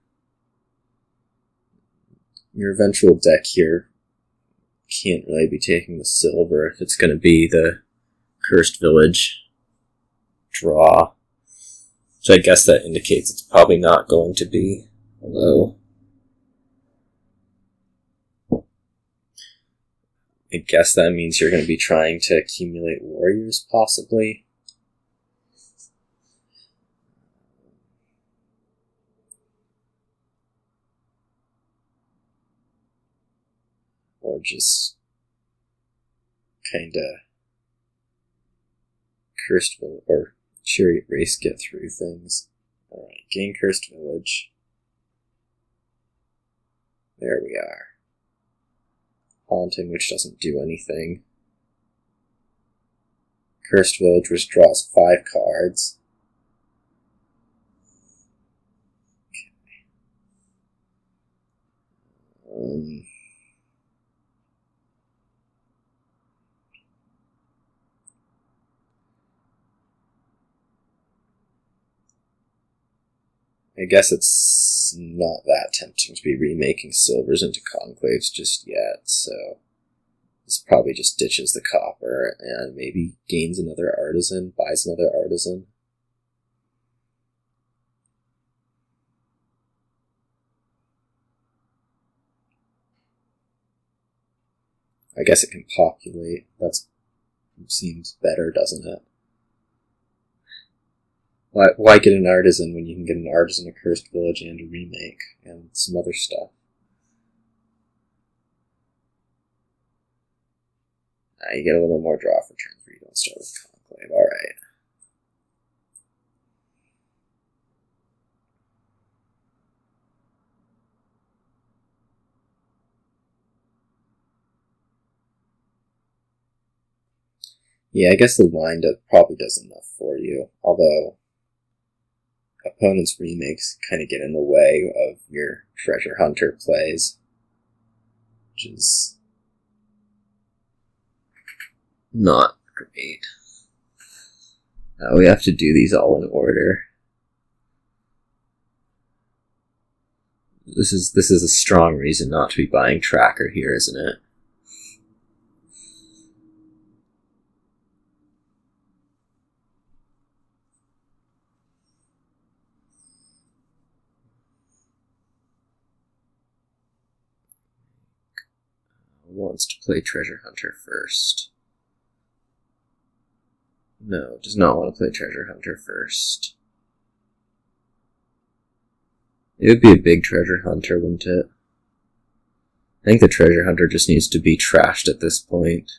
Speaker 1: Your eventual deck here can't really be taking the silver if it's going to be the cursed village draw, which I guess that indicates it's probably not going to be, although I guess that means you're going to be trying to accumulate warriors, possibly. Or just kinda cursed village or chariot race get through things. Alright, gain cursed village. There we are. Haunting, which doesn't do anything. Cursed village, which draws 5 cards. Okay. I guess it's not that tempting to be remaking silvers into conclaves just yet, so this probably just ditches the copper and maybe gains another artisan, buys another artisan. I guess it can populate. That's seems better, doesn't it? Why get an artisan when you can get an artisan, a cursed village, and a remake, and some other stuff? You get a little more draw for turns where you don't start with Conclave. Alright. Yeah, I guess the wind-up probably does enough for you, although opponent's remakes kind of get in the way of your treasure hunter plays, which is not great. We have to do these all in order. This is a strong reason not to be buying Tracker here, isn't it? Wants to play Treasure Hunter first. No, does not want to play Treasure Hunter first. It would be a big Treasure Hunter, wouldn't it? I think the Treasure Hunter just needs to be trashed at this point.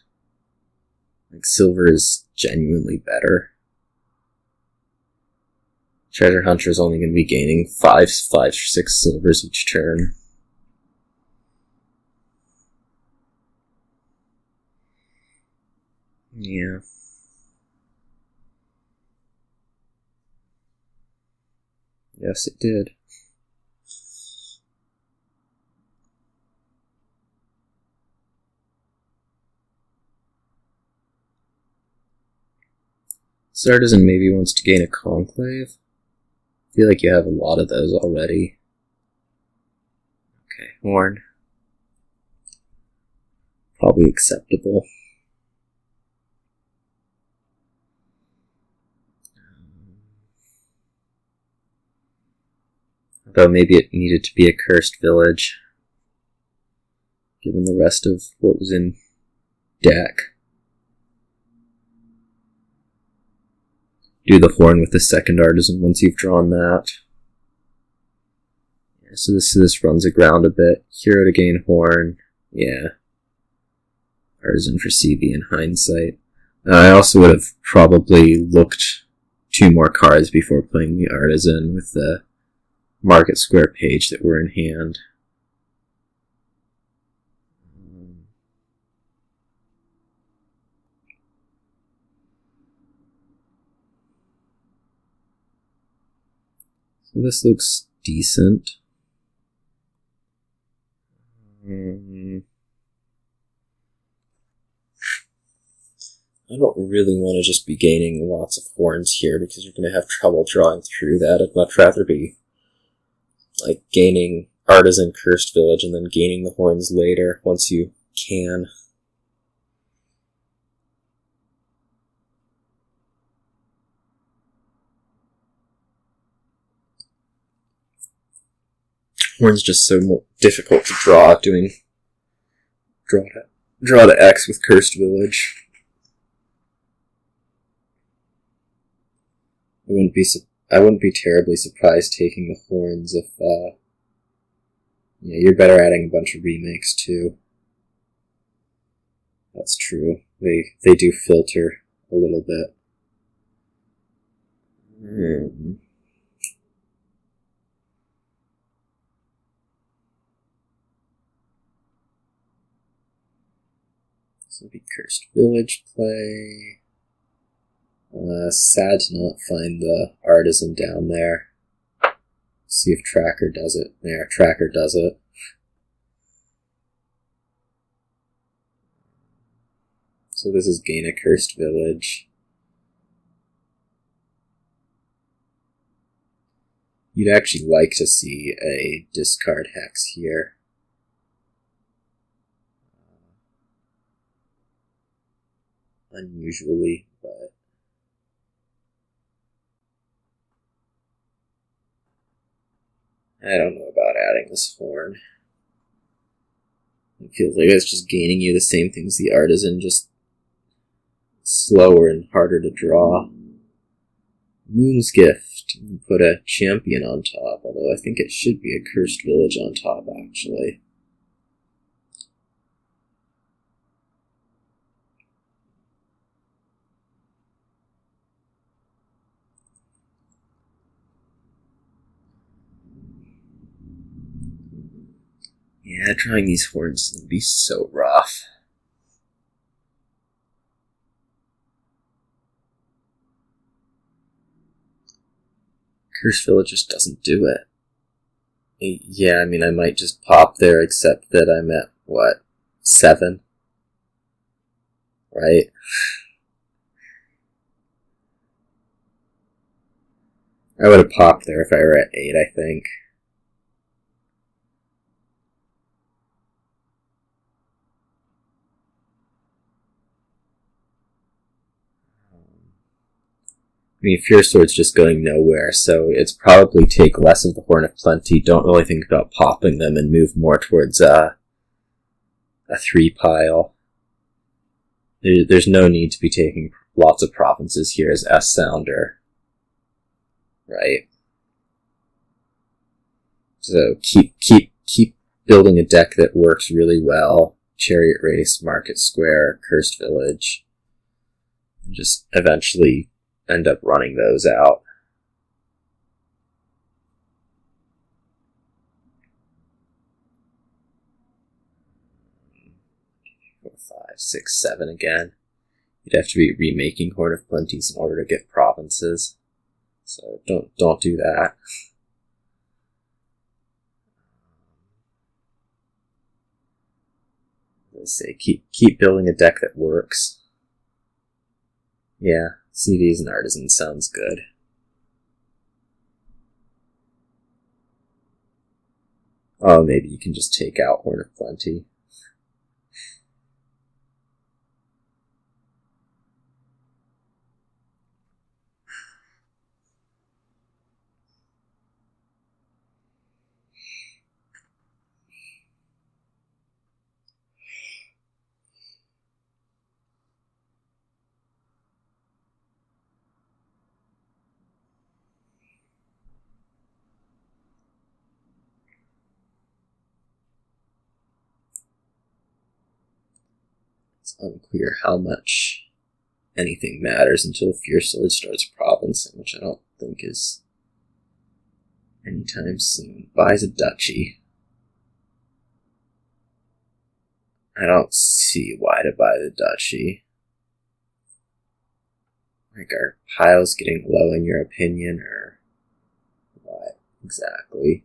Speaker 1: Like, silver is genuinely better. Treasure Hunter is only going to be gaining 5 or 6 silvers each turn. Yeah. Yes, it did. This artisan maybe wants to gain a conclave. I feel like you have a lot of those already. Okay, horn. Probably acceptable. Though maybe it needed to be a cursed village, given the rest of what was in deck. Do the horn with the second artisan once you've drawn that. Yeah, so this runs aground a bit. Hero to gain horn. Yeah. Artisan for CV in hindsight. I also would have probably looked 2 more cards before playing the artisan with the market square page that were in hand. So this looks decent. I don't really want to just be gaining lots of horns here because you're going to have trouble drawing through that. I'd much rather be like gaining Artisan Cursed Village and then gaining the horns later once you can. Horn's just so difficult to draw doing draw to X with Cursed Village. I wouldn't be terribly surprised taking the horns if yeah, you're better adding a bunch of remakes too. That's true. They do filter a little bit. This would be Cursed Village play. Sad to not find the artisan down there. See if Tracker does it. There, Tracker does it. So this is gain a Cursed Village. You'd actually like to see a discard hex here. Unusually, but I don't know about adding this horn. It feels like it's just gaining you the same things the artisan, just slower and harder to draw. Moon's Gift. You can put a champion on top, although I think it should be a cursed village on top, actually. Yeah, drawing these horns would be so rough. Cursed Village just doesn't do it. Yeah, I mean, I might just pop there, except that I'm at, what, 7? Right? I would have popped there if I were at 8, I think. I mean, fiercelord's just going nowhere, so it's probably take less of the Horn of Plenty, don't really think about popping them, and move more towards a 3 pile. There's no need to be taking lots of provinces here as SSounder. Right? So keep building a deck that works really well. Chariot Race, Market Square, Cursed Village. And just eventually end up running those out. 4, 5, 6, 7 again. You'd have to be remaking Horn of Plenties in order to get provinces. So don't do that. As I say, keep building a deck that works. Yeah, CDs and Artisans sounds good. Oh, maybe you can just take out Horn of Plenty. It's unclear how much anything matters until fiercelord starts provincing, which I don't think is anytime soon. Buys a duchy. I don't see why to buy the duchy. Like, are piles getting low in your opinion, or what exactly?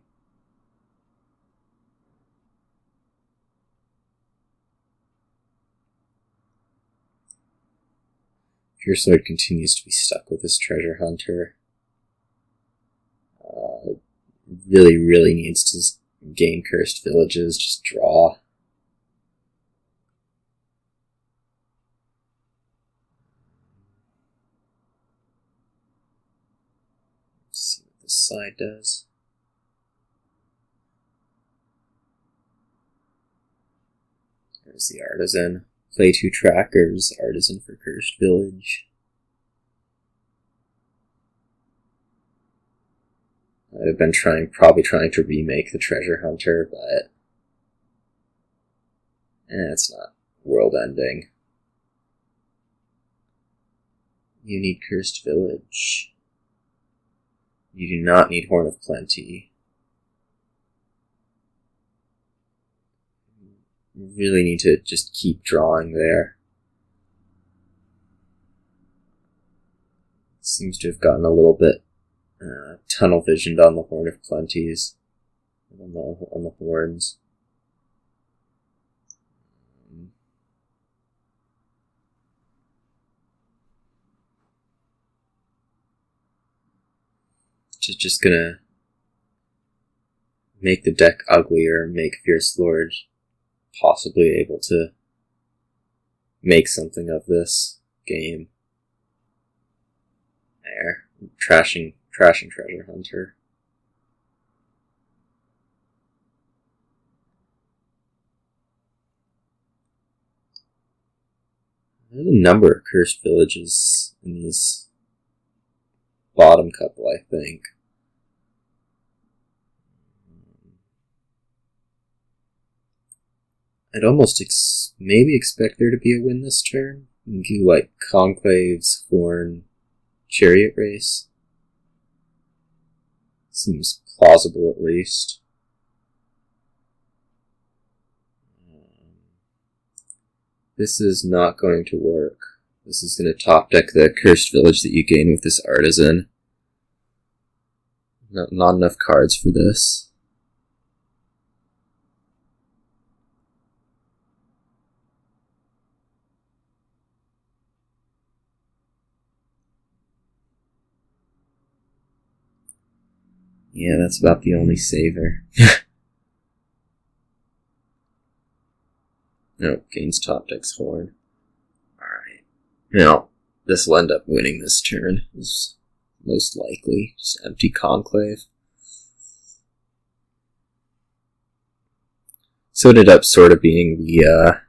Speaker 1: Fiercelord continues to be stuck with this treasure hunter. Really needs to gain cursed villages, just draw. Let's see what this side does. There's the artisan. Play 2 trackers, artisan for cursed village. I've been probably trying to remake the treasure hunter, but it's not world ending. You need cursed village. You do not need Horn of Plenty. You really need to just keep drawing there. Seems to have gotten a little bit tunnel visioned on the Horn of Plenties, on the horns. Just gonna make the deck uglier, make fiercelord possibly able to make something of this game. There. Trashing treasure hunter. There's a number of cursed villages in these bottom couple, I think. I'd almost maybe expect there to be a win this turn. You can do like Conclave's Horn Chariot Race. Seems plausible at least. This is not going to work. This is going to top deck the cursed village that you gain with this artisan. Not enough cards for this. Yeah, that's about the only saver. No, gains top deck's Horn. Alright. Now, this will end up winning this turn, is most likely. Just empty Conclave. So it ended up sort of being the,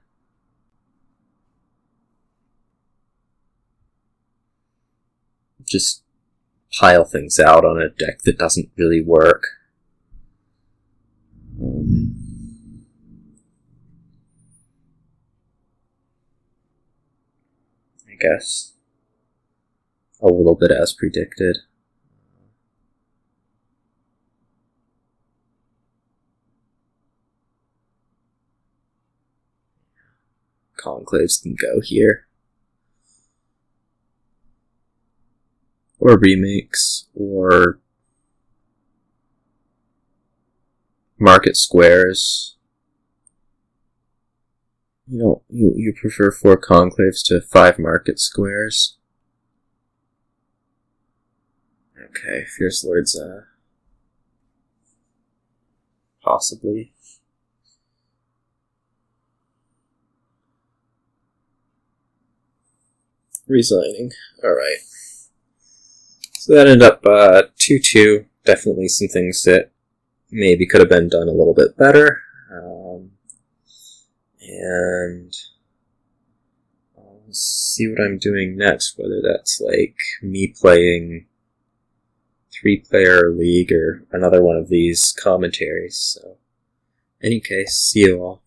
Speaker 1: just pile things out on a deck that doesn't really work. I guess a little bit as predicted. Conclaves can go here. Or remakes, or market squares. You prefer 4 conclaves to 5 market squares. Okay, fiercelord's possibly. Resigning. Alright. So that ended up 2-2. Definitely some things that maybe could have been done a little bit better. And I'll see what I'm doing next, whether that's like me playing 3-player league or another one of these commentaries. So, in any case, see you all.